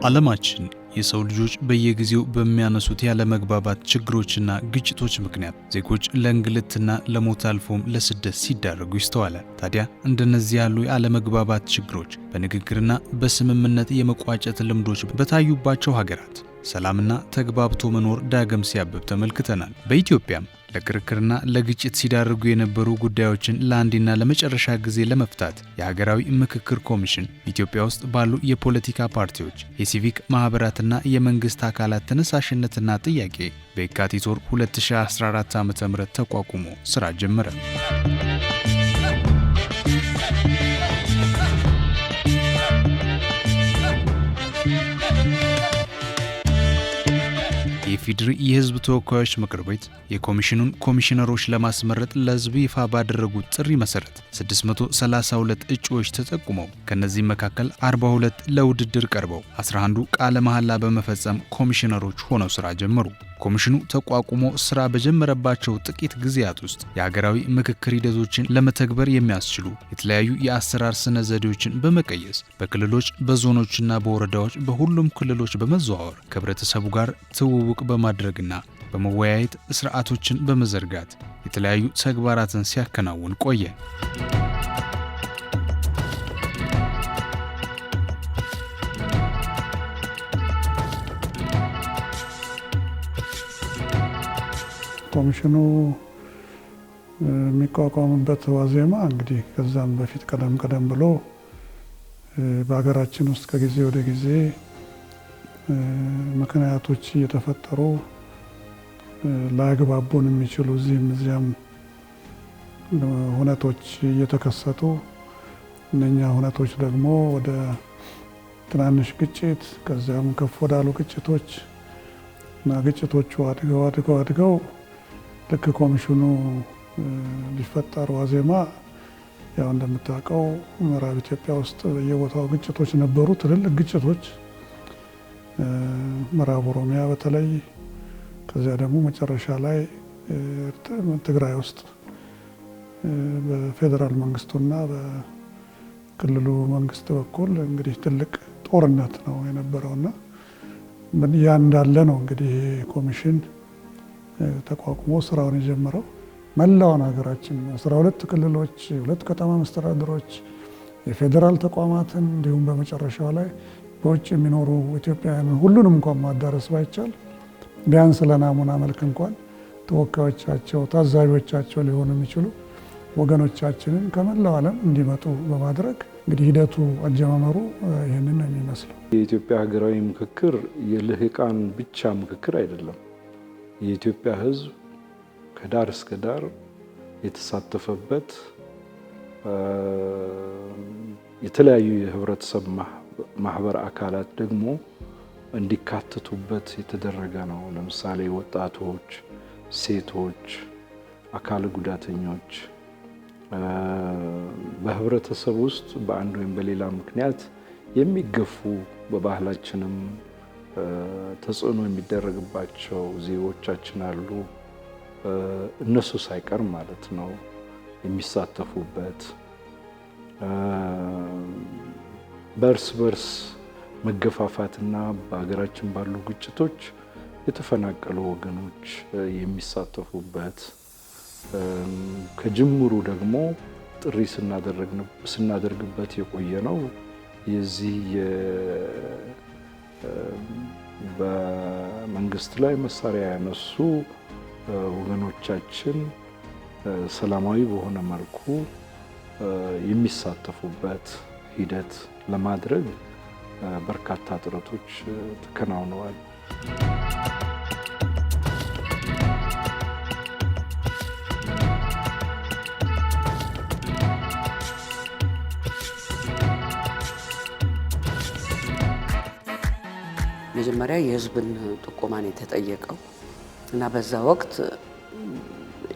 ዓለማችን የሰው ልጆች በየጊዜው በሚያነሱት ያለመግባባት ችግሮችና ግጭቶች ምክንያት ዜጎች ለእንግልትና ለሞት አልፎም ለስደት ሲዳረጉ ይስተዋላል። ታዲያ እንደነዚህ ያሉ ያለመግባባት ችግሮች በንግግርና በስምምነት የመቋጨት ልምዶች በታዩባቸው ሀገራት ሰላምና ተግባብቶ መኖር ዳግም ሲያብብ ተመልክተናል። በኢትዮጵያም ለክርክርና ለግጭት ሲዳርጉ የነበሩ ጉዳዮችን ለአንዴና ለመጨረሻ ጊዜ ለመፍታት የሀገራዊ ምክክር ኮሚሽን ኢትዮጵያ ውስጥ ባሉ የፖለቲካ ፓርቲዎች፣ የሲቪክ ማህበራትና የመንግስት አካላት ተነሳሽነትና ጥያቄ በየካቲት ወር 2014 ዓ.ም ተቋቁሞ ስራ ጀመረ። የኢፌዴሪ የህዝብ ተወካዮች ምክር ቤት የኮሚሽኑን ኮሚሽነሮች ለማስመረጥ ለህዝብ ይፋ ባደረጉት ጥሪ መሰረት 632 እጩዎች ተጠቁመው ከነዚህ መካከል 42 ለውድድር ቀርበው 11ዱ ቃለ መሐላ በመፈጸም ኮሚሽነሮች ሆነው ስራ ጀመሩ። ኮሚሽኑ ተቋቁሞ ስራ በጀመረባቸው ጥቂት ጊዜያት ውስጥ የሀገራዊ ምክክር ሂደቶችን ለመተግበር የሚያስችሉ የተለያዩ የአሰራር ስነ ዘዴዎችን በመቀየስ በክልሎች በዞኖችና በወረዳዎች በሁሉም ክልሎች በመዘዋወር ከህብረተሰቡ ጋር ትውውቅ በማድረግና በመወያየት ስርዓቶችን በመዘርጋት የተለያዩ ተግባራትን ሲያከናውን ቆየ። ኮሚሽኑ የሚቋቋምበት ዋዜማ እንግዲህ ከዛም በፊት ቀደም ብሎ በሀገራችን ውስጥ ከጊዜ ወደ ጊዜ ምክንያቶች እየተፈጠሩ ላያግባቡን የሚችሉ እዚህም እዚያም ሁነቶች እየተከሰቱ እነኛ ሁነቶች ደግሞ ወደ ትናንሽ ግጭት ከዚያም ከፍ ወዳሉ ግጭቶች እና ግጭቶቹ አድገው ልክ ኮሚሽኑ ሊፈጠር ዋዜማ ያው እንደምታውቀው ምዕራብ ኢትዮጵያ ውስጥ በየቦታው ግጭቶች ነበሩ፣ ትልልቅ ግጭቶች ምዕራብ ኦሮሚያ በተለይ ከዚያ ደግሞ መጨረሻ ላይ ትግራይ ውስጥ በፌዴራል መንግስቱና በክልሉ መንግስት በኩል እንግዲህ ትልቅ ጦርነት ነው የነበረውና ያ እንዳለ ነው እንግዲህ ኮሚሽን ተቋቁሞ ስራውን የጀመረው። መላውን ሀገራችን 12 ክልሎች፣ 2 ከተማ መስተዳድሮች፣ የፌዴራል ተቋማትን እንዲሁም በመጨረሻው ላይ በውጭ የሚኖሩ ኢትዮጵያውያን ሁሉንም እንኳን ማዳረስ ባይቻል ቢያንስ ለናሙና መልክ እንኳን ተወካዮቻቸው፣ ታዛቢዎቻቸው ሊሆኑ የሚችሉ ወገኖቻችንን ከመላው ዓለም እንዲመጡ በማድረግ እንግዲህ ሂደቱ አጀማመሩ ይህንን ነው የሚመስለው። የኢትዮጵያ ሀገራዊ ምክክር የልሂቃን ብቻ ምክክር አይደለም። የኢትዮጵያ ሕዝብ ከዳር እስከ ዳር የተሳተፈበት የተለያዩ የህብረተሰብ ማህበር አካላት ደግሞ እንዲካተቱበት የተደረገ ነው። ለምሳሌ ወጣቶች፣ ሴቶች፣ አካል ጉዳተኞች በህብረተሰብ ውስጥ በአንድ ወይም በሌላ ምክንያት የሚገፉ በባህላችንም ተጽዕኖ የሚደረግባቸው ዜጎቻችን አሉ። እነሱ ሳይቀር ማለት ነው የሚሳተፉበት በእርስ በርስ መገፋፋትና በሀገራችን ባሉ ግጭቶች የተፈናቀሉ ወገኖች የሚሳተፉበት ከጅምሩ ደግሞ ጥሪ ስናደርግበት የቆየ ነው። የዚህ በመንግስት ላይ መሳሪያ ያነሱ ወገኖቻችን ሰላማዊ በሆነ መልኩ የሚሳተፉበት ሂደት ለማድረግ በርካታ ጥረቶች ተከናውነዋል። መጀመሪያ የህዝብን ጥቆማን የተጠየቀው እና በዛ ወቅት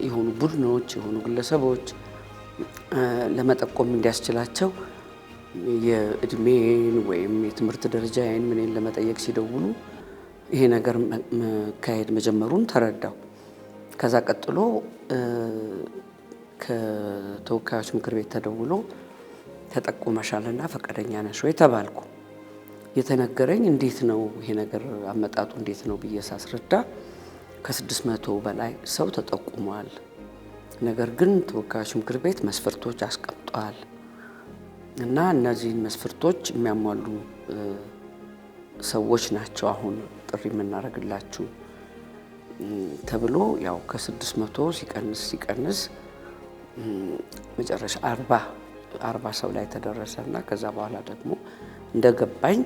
የሆኑ ቡድኖች የሆኑ ግለሰቦች ለመጠቆም እንዲያስችላቸው የእድሜን ወይም የትምህርት ደረጃዬን ምንን ለመጠየቅ ሲደውሉ ይሄ ነገር መካሄድ መጀመሩን ተረዳው። ከዛ ቀጥሎ ከተወካዮች ምክር ቤት ተደውሎ ተጠቁመሻልና ፈቃደኛ ነሽ ወይ ተባልኩ። የተነገረኝ እንዴት ነው ይሄ ነገር አመጣጡ እንዴት ነው ብዬ ሳስረዳ ከ600 በላይ ሰው ተጠቁሟል። ነገር ግን ተወካዮች ምክር ቤት መስፈርቶች አስቀምጧል እና እነዚህን መስፈርቶች የሚያሟሉ ሰዎች ናቸው አሁን ጥሪ የምናደርግላችሁ ተብሎ ያው ከ600 ሲቀንስ መጨረሻ 40 ሰው ላይ ተደረሰና ከዛ በኋላ ደግሞ እንደገባኝ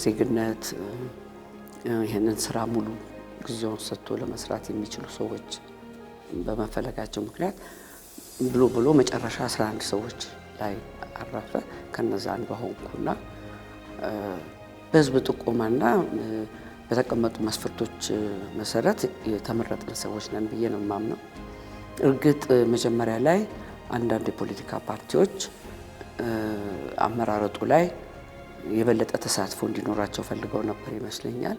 ዜግነት ይሄንን ስራ ሙሉ ጊዜውን ሰጥቶ ለመስራት የሚችሉ ሰዎች በመፈለጋቸው ምክንያት ብሎ መጨረሻ 11 ሰዎች ላይ አረፈ። ከነዛ አንዷ ሆንኩና በህዝብ ጥቆማና በተቀመጡ መስፈርቶች መሰረት የተመረጥን ሰዎች ነን ብዬ ነው የማምነው። እርግጥ መጀመሪያ ላይ አንዳንድ የፖለቲካ ፓርቲዎች አመራረጡ ላይ የበለጠ ተሳትፎ እንዲኖራቸው ፈልገው ነበር ይመስለኛል።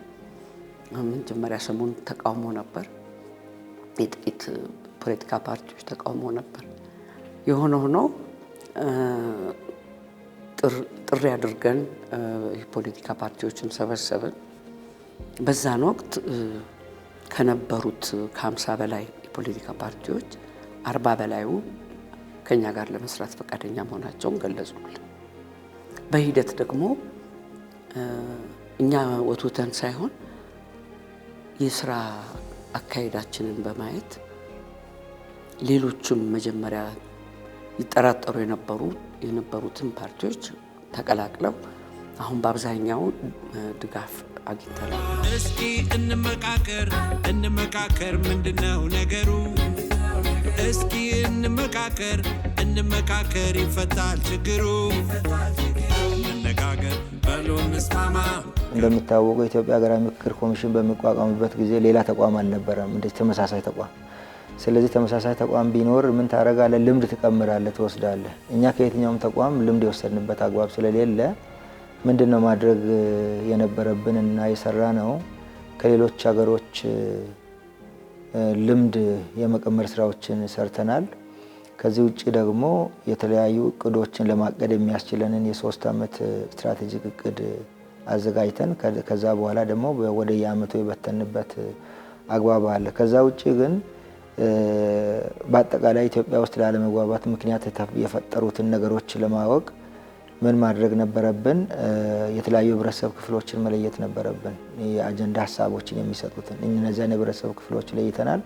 መጀመሪያ ሰሞኑን ተቃውሞ ነበር፣ የጥቂት ፖለቲካ ፓርቲዎች ተቃውሞ ነበር። የሆነ ሆኖ ጥሪ አድርገን የፖለቲካ ፓርቲዎችን ሰበሰብን። በዛን ወቅት ከነበሩት ከ50 በላይ የፖለቲካ ፓርቲዎች 40 በላዩ ከኛ ጋር ለመስራት ፈቃደኛ መሆናቸውን ገለጹልን። በሂደት ደግሞ እኛ ወቶተን ሳይሆን የስራ አካሄዳችንን በማየት ሌሎችም መጀመሪያ ይጠራጠሩ የነበሩትን ፓርቲዎች ተቀላቅለው አሁን በአብዛኛው ድጋፍ አግኝተናል። እስኪ እንመካከር ምንድነው ነገሩ? እስኪ እንመካከር ይፈታል ችግሩ። እንነጋገር በሉ እንስማማ። እንደሚታወቀው የኢትዮጵያ ሀገራዊ ምክክር ኮሚሽን በሚቋቋምበት ጊዜ ሌላ ተቋም አልነበረም፣ እንደ ተመሳሳይ ተቋም። ስለዚህ ተመሳሳይ ተቋም ቢኖር ምን ታረጋለህ? ልምድ ትቀምራለህ፣ ትወስዳለህ። እኛ ከየትኛውም ተቋም ልምድ የወሰድንበት አግባብ ስለሌለ ምንድነው ማድረግ የነበረብን እና የሰራ ነው ከሌሎች ሀገሮች ልምድ የመቀመር ስራዎችን ሰርተናል። ከዚህ ውጪ ደግሞ የተለያዩ እቅዶችን ለማቀድ የሚያስችለንን የ3 ዓመት ስትራቴጂክ እቅድ አዘጋጅተን ከዛ በኋላ ደግሞ ወደ የአመቱ የበተንበት አግባብ አለ። ከዛ ውጪ ግን በአጠቃላይ ኢትዮጵያ ውስጥ ላለመግባባት ምክንያት የፈጠሩትን ነገሮች ለማወቅ ምን ማድረግ ነበረብን? የተለያዩ ህብረተሰብ ክፍሎችን መለየት ነበረብን። የአጀንዳ ሀሳቦችን የሚሰጡትን እነዚያን የህብረተሰብ ክፍሎች ለይተናል።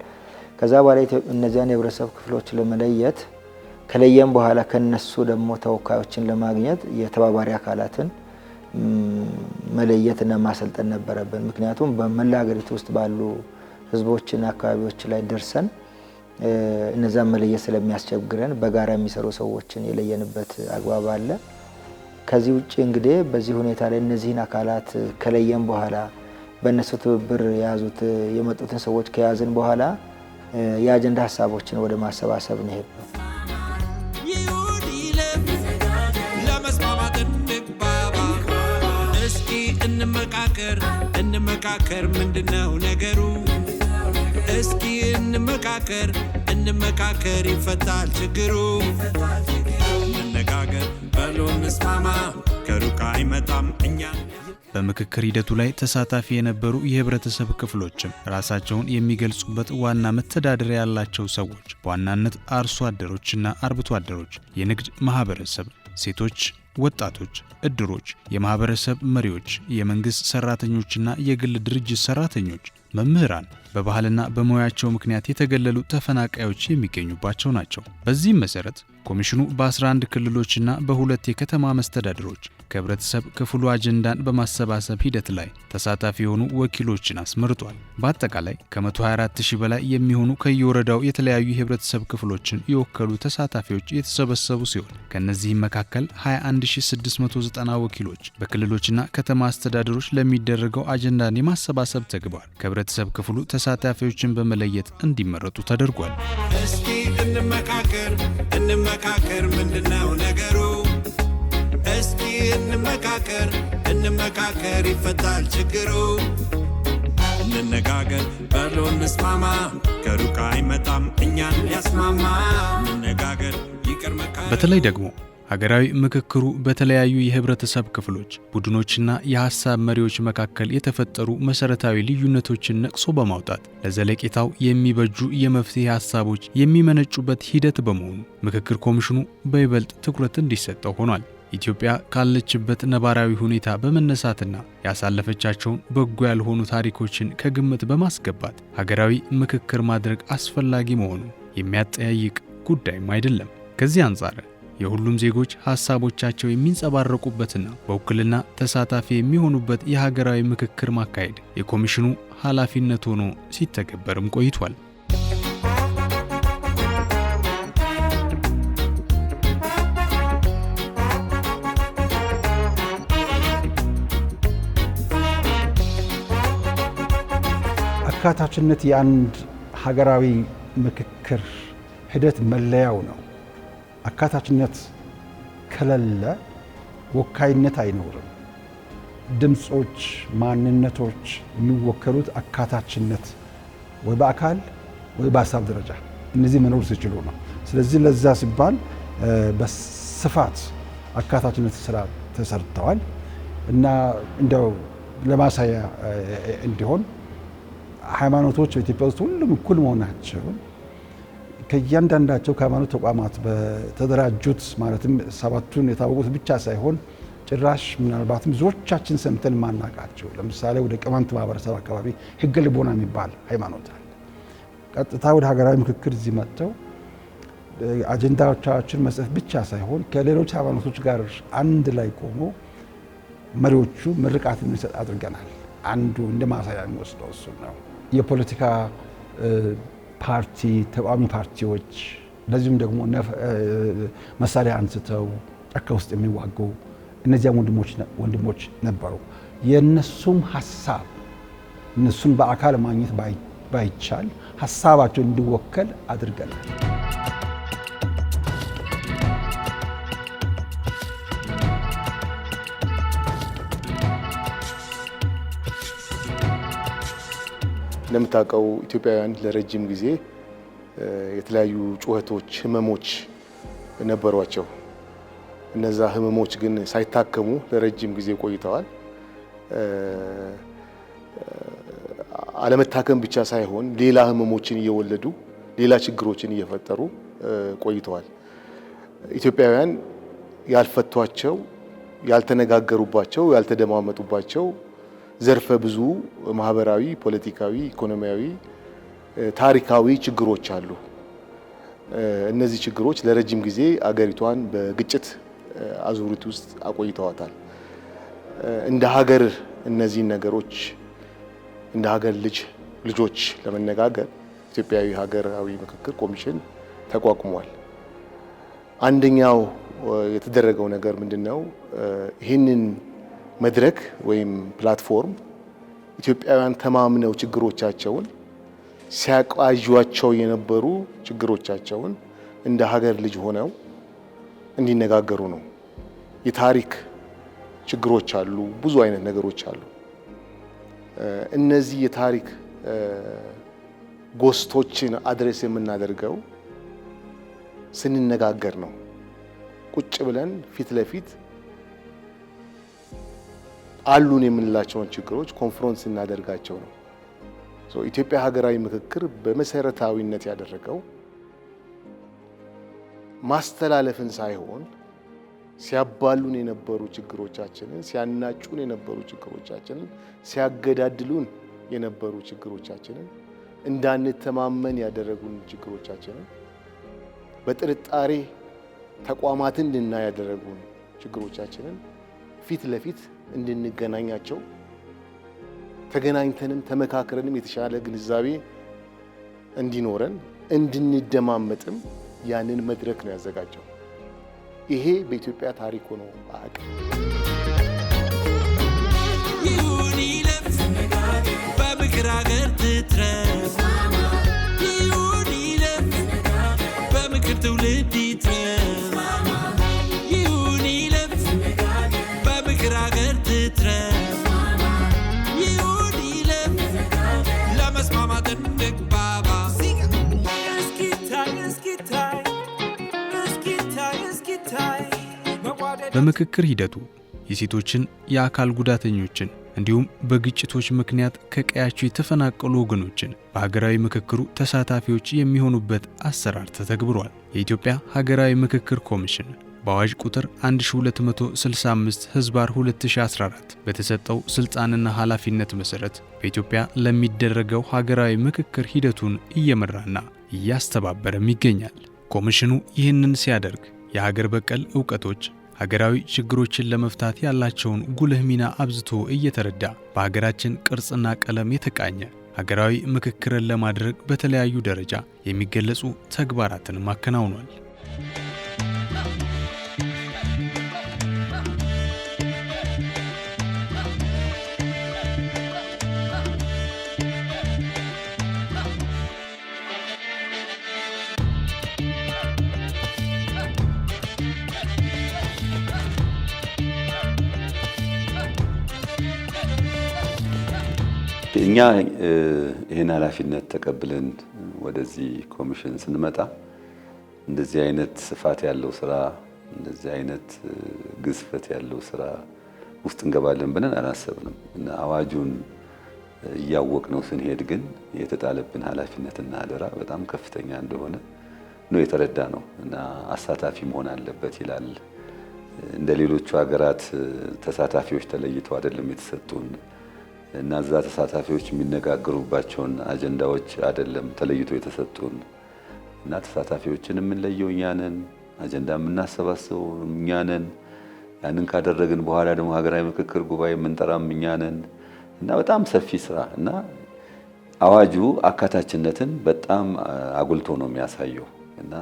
ከዛ በኋላ እነዚያን የህብረተሰብ ክፍሎች ለመለየት ከለየም በኋላ ከነሱ ደግሞ ተወካዮችን ለማግኘት የተባባሪ አካላትን መለየትና ማሰልጠን ነበረብን። ምክንያቱም በመላ ሀገሪቱ ውስጥ ባሉ ህዝቦችና አካባቢዎች ላይ ደርሰን እነዛን መለየት ስለሚያስቸግረን በጋራ የሚሰሩ ሰዎችን የለየንበት አግባብ አለ። ከዚህ ውጪ እንግዲህ በዚህ ሁኔታ ላይ እነዚህን አካላት ከለየን በኋላ በእነሱ ትብብር የመጡትን ሰዎች ከያዝን በኋላ የአጀንዳ ሀሳቦችን ወደ ማሰባሰብ ነው ሄድነው። እስኪ እንመካከር ምንድነው ነገሩ? እስኪ እንመካከር ይፈታል ችግሩ። እንነጋገር በሉ እንስማማ ከሩቅ አይመጣም እኛን። በምክክር ሂደቱ ላይ ተሳታፊ የነበሩ የህብረተሰብ ክፍሎችም ራሳቸውን የሚገልጹበት ዋና መተዳደሪያ ያላቸው ሰዎች በዋናነት አርሶ አደሮችና አርብቶ አደሮች፣ የንግድ ማህበረሰብ፣ ሴቶች፣ ወጣቶች፣ እድሮች፣ የማህበረሰብ መሪዎች፣ የመንግስት ሰራተኞችና የግል ድርጅት ሰራተኞች፣ መምህራን፣ በባህልና በሙያቸው ምክንያት የተገለሉ ተፈናቃዮች የሚገኙባቸው ናቸው። በዚህም መሰረት ኮሚሽኑ በ11 ክልሎችና በ2 የከተማ መስተዳድሮች ከህብረተሰብ ክፍሉ አጀንዳን በማሰባሰብ ሂደት ላይ ተሳታፊ የሆኑ ወኪሎችን አስመርጧል። በአጠቃላይ ከ124,000 በላይ የሚሆኑ ከየወረዳው የተለያዩ የህብረተሰብ ክፍሎችን የወከሉ ተሳታፊዎች የተሰበሰቡ ሲሆን ከነዚህም መካከል 21690 ወኪሎች በክልሎችና ከተማ አስተዳደሮች ለሚደረገው አጀንዳን የማሰባሰብ ተግባር ከህብረተሰብ ክፍሉ ተሳታፊዎችን በመለየት እንዲመረጡ ተደርጓል። እስኪ እንመካከር ምንድነው ነገሩ? እስኪ እንመካከር ይፈታል ችግሩ። እንነጋገር በሉ እንስማማ ከሩቅ አይመጣም እኛን ሊያስማማ። እንነጋገር ይቅር መካከር። በተለይ ደግሞ ሀገራዊ ምክክሩ በተለያዩ የህብረተሰብ ክፍሎች ቡድኖችና የሐሳብ መሪዎች መካከል የተፈጠሩ መሰረታዊ ልዩነቶችን ነቅሶ በማውጣት ለዘለቄታው የሚበጁ የመፍትሄ ሐሳቦች የሚመነጩበት ሂደት በመሆኑ ምክክር ኮሚሽኑ በይበልጥ ትኩረት እንዲሰጠው ሆኗል። ኢትዮጵያ ካለችበት ነባራዊ ሁኔታ በመነሳትና ያሳለፈቻቸውን በጎ ያልሆኑ ታሪኮችን ከግምት በማስገባት ሀገራዊ ምክክር ማድረግ አስፈላጊ መሆኑ የሚያጠያይቅ ጉዳይም አይደለም። ከዚህ አንጻር የሁሉም ዜጎች ሐሳቦቻቸው የሚንጸባረቁበትና በውክልና ተሳታፊ የሚሆኑበት የሀገራዊ ምክክር ማካሄድ የኮሚሽኑ ኃላፊነት ሆኖ ሲተገበርም ቆይቷል። አካታችነት የአንድ ሀገራዊ ምክክር ሂደት መለያው ነው። አካታችነት ከሌለ ወካይነት አይኖርም። ድምጾች፣ ማንነቶች የሚወከሉት አካታችነት ወይ በአካል ወይ በሀሳብ ደረጃ እነዚህ መኖር ሲችሉ ነው። ስለዚህ ለዛ ሲባል በስፋት አካታችነት ስራ ተሰርተዋል እና እንደው ለማሳያ እንዲሆን ሃይማኖቶች በኢትዮጵያ ውስጥ ሁሉም እኩል መሆናቸውን ከእያንዳንዳቸው ከሃይማኖት ተቋማት በተደራጁት ማለትም ሰባቱን የታወቁት ብቻ ሳይሆን ጭራሽ ምናልባትም ብዙዎቻችን ሰምተን ማናቃቸው ለምሳሌ ወደ ቅማንት ማህበረሰብ አካባቢ ህገ ልቦና የሚባል ሃይማኖት አለ። ቀጥታ ወደ ሀገራዊ ምክክር እዚህ መጥተው አጀንዳዎቻችን መጽሐፍ ብቻ ሳይሆን ከሌሎች ሃይማኖቶች ጋር አንድ ላይ ቆሞ መሪዎቹ ምርቃትን እንዲሰጥ አድርገናል። አንዱ እንደ ማሳያ የሚወስደው እሱ ነው። የፖለቲካ ፓርቲ ተቃዋሚ ፓርቲዎች ለዚህም ደግሞ መሳሪያ አንስተው ጫካ ውስጥ የሚዋጉ እነዚያም ወንድሞች ነበሩ። የነሱም ሐሳብ እነሱን በአካል ማግኘት ባይቻል ሐሳባቸው እንዲወከል አድርገናል። እንደምታውቀው ኢትዮጵያውያን ለረጅም ጊዜ የተለያዩ ጩኸቶች፣ ህመሞች ነበሯቸው። እነዛ ህመሞች ግን ሳይታከሙ ለረጅም ጊዜ ቆይተዋል። አለመታከም ብቻ ሳይሆን ሌላ ህመሞችን እየወለዱ ሌላ ችግሮችን እየፈጠሩ ቆይተዋል። ኢትዮጵያውያን ያልፈቷቸው፣ ያልተነጋገሩባቸው፣ ያልተደማመጡባቸው ዘርፈ ብዙ ማህበራዊ፣ ፖለቲካዊ፣ ኢኮኖሚያዊ፣ ታሪካዊ ችግሮች አሉ። እነዚህ ችግሮች ለረጅም ጊዜ አገሪቷን በግጭት አዙሪት ውስጥ አቆይተዋታል። እንደ ሀገር እነዚህን ነገሮች እንደ ሀገር ልጆች ለመነጋገር ኢትዮጵያዊ ሀገራዊ ምክክር ኮሚሽን ተቋቁሟል። አንደኛው የተደረገው ነገር ምንድነው? ይህንን መድረክ ወይም ፕላትፎርም ኢትዮጵያውያን ተማምነው ችግሮቻቸውን ሲያቋዩዋቸው የነበሩ ችግሮቻቸውን እንደ ሀገር ልጅ ሆነው እንዲነጋገሩ ነው። የታሪክ ችግሮች አሉ፣ ብዙ አይነት ነገሮች አሉ። እነዚህ የታሪክ ጎስቶችን አድሬስ የምናደርገው ስንነጋገር ነው። ቁጭ ብለን ፊት ለፊት አሉን የምንላቸውን ችግሮች ኮንፍሮንስ እናደርጋቸው ነው። ኢትዮጵያ ሀገራዊ ምክክር በመሰረታዊነት ያደረገው ማስተላለፍን ሳይሆን ሲያባሉን የነበሩ ችግሮቻችንን፣ ሲያናጩን የነበሩ ችግሮቻችንን፣ ሲያገዳድሉን የነበሩ ችግሮቻችንን፣ እንዳንተማመን ያደረጉን ችግሮቻችንን፣ በጥርጣሬ ተቋማትን እንድናይ ያደረጉን ችግሮቻችንን ፊት ለፊት እንድንገናኛቸው ተገናኝተንም ተመካክረንም የተሻለ ግንዛቤ እንዲኖረን እንድንደማመጥም ያንን መድረክ ነው ያዘጋጀው። ይሄ በኢትዮጵያ ታሪክ ሆኖ አያውቅም። ይሁን ይለፍ በምክር ሀገር ትትረፍ፣ ይሁን ይለፍ በምክር ትውልድ ይትረፍ፣ ይሁን ይለፍ በምክር ሀገር ትትረፍ፣ ይሁን ይለፍ ለመስማማት እንግባባ። እስኪታይ በምክክር ሂደቱ የሴቶችን፣ የአካል ጉዳተኞችን እንዲሁም በግጭቶች ምክንያት ከቀያቸው የተፈናቀሉ ወገኖችን በሀገራዊ ምክክሩ ተሳታፊዎች የሚሆኑበት አሰራር ተተግብሯል። የኢትዮጵያ ሀገራዊ ምክክር ኮሚሽን በአዋጅ ቁጥር 1265/2014 በተሰጠው ስልጣንና ኃላፊነት መሰረት በኢትዮጵያ ለሚደረገው ሀገራዊ ምክክር ሂደቱን እየመራና እያስተባበረም ይገኛል። ኮሚሽኑ ይህንን ሲያደርግ የሀገር በቀል ዕውቀቶች ሀገራዊ ችግሮችን ለመፍታት ያላቸውን ጉልህ ሚና አብዝቶ እየተረዳ በሀገራችን ቅርጽና ቀለም የተቃኘ ሀገራዊ ምክክርን ለማድረግ በተለያዩ ደረጃ የሚገለጹ ተግባራትን አከናውኗል። እኛ ይህን ኃላፊነት ተቀብለን ወደዚህ ኮሚሽን ስንመጣ እንደዚህ አይነት ስፋት ያለው ስራ እንደዚህ አይነት ግዝፈት ያለው ስራ ውስጥ እንገባለን ብለን አላሰብንም እና አዋጁን እያወቅነው ስንሄድ ግን የተጣለብን ኃላፊነትና አደራ በጣም ከፍተኛ እንደሆነ ነው የተረዳ ነው እና አሳታፊ መሆን አለበት ይላል። እንደ ሌሎቹ ሀገራት ተሳታፊዎች ተለይተው አይደለም የተሰጡን እና እዛ ተሳታፊዎች የሚነጋገሩባቸውን አጀንዳዎች አይደለም ተለይቶ የተሰጡን እና ተሳታፊዎችን የምንለየው እኛ ነን፣ አጀንዳ የምናሰባስበው እኛ ነን። ያንን ካደረግን በኋላ ደግሞ ሀገራዊ ምክክር ጉባኤ የምንጠራም እኛ ነን እና በጣም ሰፊ ስራ እና አዋጁ አካታችነትን በጣም አጉልቶ ነው የሚያሳየው እና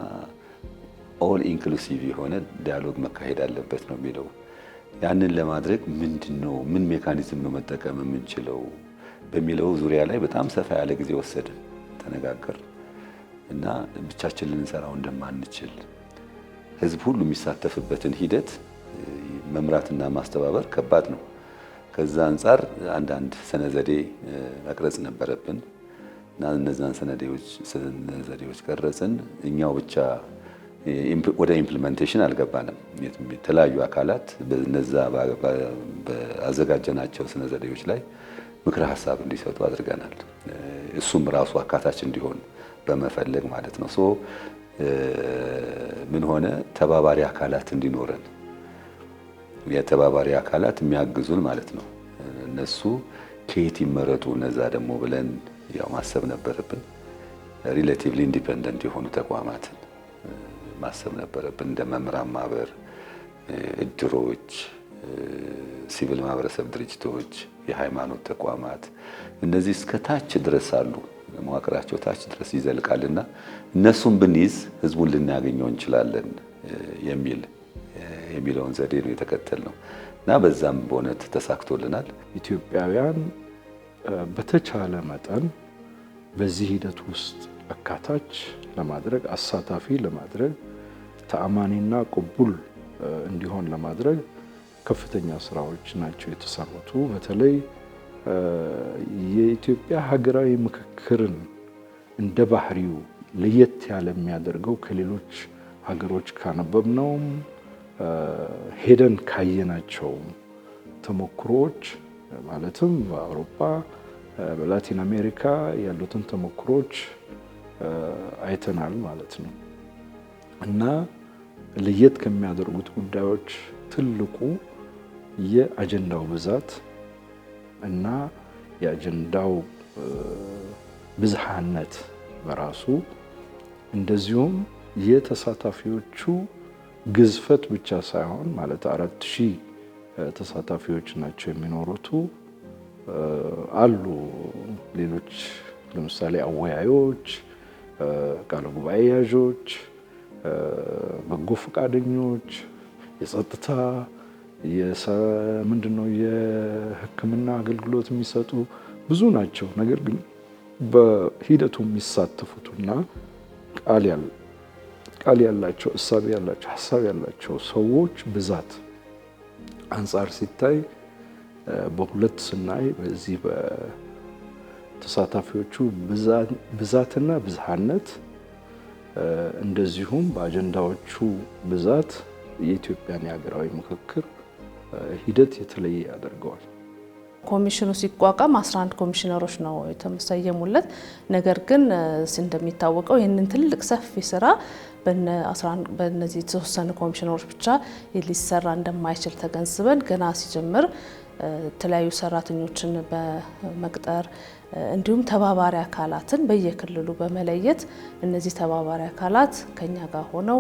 ኦል ኢንክሉሲቭ የሆነ ዲያሎግ መካሄድ አለበት ነው የሚለው። ያንን ለማድረግ ምንድነው ምን ሜካኒዝም ነው መጠቀም የምንችለው በሚለው ዙሪያ ላይ በጣም ሰፋ ያለ ጊዜ ወሰድን፣ ተነጋገር እና ብቻችን ልንሰራው እንደማንችል ህዝብ ሁሉ የሚሳተፍበትን ሂደት መምራትና ማስተባበር ከባድ ነው። ከዛ አንፃር አንዳንድ ሰነዘዴ መቅረጽ ነበረብን እና እነዛን ሰነዘዴዎች ቀረጽን። እኛው ብቻ ወደ ኢምፕሊሜንቴሽን አልገባንም። የተለያዩ አካላት በነዛ በአዘጋጀናቸው ሰነዘዴዎች ላይ ምክረ ሀሳብ እንዲሰጡ አድርገናል። እሱም ራሱ አካታች እንዲሆን በመፈለግ ማለት ነው። ምን ሆነ ተባባሪ አካላት እንዲኖረን የተባባሪ አካላት የሚያግዙን ማለት ነው። እነሱ ከየት ይመረጡ እነዛ ደግሞ ብለን ያው ማሰብ ነበረብን። ሪሌቲቭሊ ኢንዲፔንደንት የሆኑ ተቋማትን ማሰብ ነበረብን። እንደ መምህራን ማህበር፣ እድሮች፣ ሲቪል ማህበረሰብ ድርጅቶች፣ የሃይማኖት ተቋማት እነዚህ እስከ ታች ድረስ አሉ። መዋቅራቸው ታች ድረስ ይዘልቃልና እነሱን ብንይዝ ህዝቡን ልናገኘው እንችላለን የሚለውን ዘዴ ነው የተከተልነው እና በዛም በእውነት ተሳክቶልናል። ኢትዮጵያውያን በተቻለ መጠን በዚህ ሂደት ውስጥ አካታች ለማድረግ አሳታፊ ለማድረግ ተአማኒና ቅቡል እንዲሆን ለማድረግ ከፍተኛ ስራዎች ናቸው የተሰሩት። በተለይ የኢትዮጵያ ሀገራዊ ምክክርን እንደ ባህሪው ለየት ያለ የሚያደርገው ከሌሎች ሀገሮች ካነበብነውም ሄደን ካየናቸው ተሞክሮዎች ማለትም በአውሮፓ በላቲን አሜሪካ ያሉትን ተሞክሮች አይተናል ማለት ነው እና ለየት ከሚያደርጉት ጉዳዮች ትልቁ የአጀንዳው ብዛት እና የአጀንዳው ብዝሃነት በራሱ እንደዚሁም የተሳታፊዎቹ ግዝፈት ብቻ ሳይሆን ማለት 4000 ተሳታፊዎች ናቸው የሚኖሩት። አሉ ሌሎች ለምሳሌ አወያዮች፣ ቃለ ጉባኤ ያዦች፣ በጎ ፈቃደኞች፣ የጸጥታ ምንድነው የሕክምና አገልግሎት የሚሰጡ ብዙ ናቸው። ነገር ግን በሂደቱ የሚሳተፉትና ቃል ያላቸው እሳቤ ያላቸው ሀሳብ ያላቸው ሰዎች ብዛት አንጻር ሲታይ በሁለት ስናይ በዚህ በተሳታፊዎቹ ብዛትና ብዝሃነት እንደዚሁም በአጀንዳዎቹ ብዛት የኢትዮጵያን የሀገራዊ ምክክር ሂደት የተለየ ያደርገዋል። ኮሚሽኑ ሲቋቋም 11 ኮሚሽነሮች ነው የተሰየሙለት። ነገር ግን እንደሚታወቀው ይህንን ትልቅ ሰፊ ስራ በእነዚህ የተወሰኑ ኮሚሽነሮች ብቻ ሊሰራ እንደማይችል ተገንዝበን ገና ሲጀምር የተለያዩ ሰራተኞችን በመቅጠር እንዲሁም ተባባሪ አካላትን በየክልሉ በመለየት እነዚህ ተባባሪ አካላት ከኛ ጋር ሆነው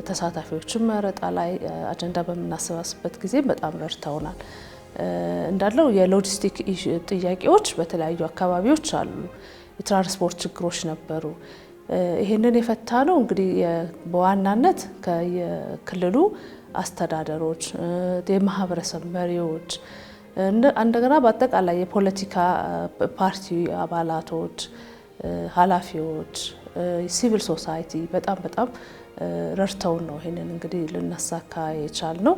ተሳታፊዎችን መረጣ ላይ አጀንዳ በምናሰባስበት ጊዜ በጣም ረድተውናል። እንዳለው የሎጂስቲክ ጥያቄዎች በተለያዩ አካባቢዎች አሉ። የትራንስፖርት ችግሮች ነበሩ። ይሄንን የፈታ ነው እንግዲህ በዋናነት ከየክልሉ አስተዳደሮች፣ የማህበረሰብ መሪዎች እንደገና በአጠቃላይ የፖለቲካ ፓርቲ አባላቶች፣ ኃላፊዎች፣ ሲቪል ሶሳይቲ በጣም ረድተውን ነው ይሄንን እንግዲህ ልናሳካ የቻል ነው።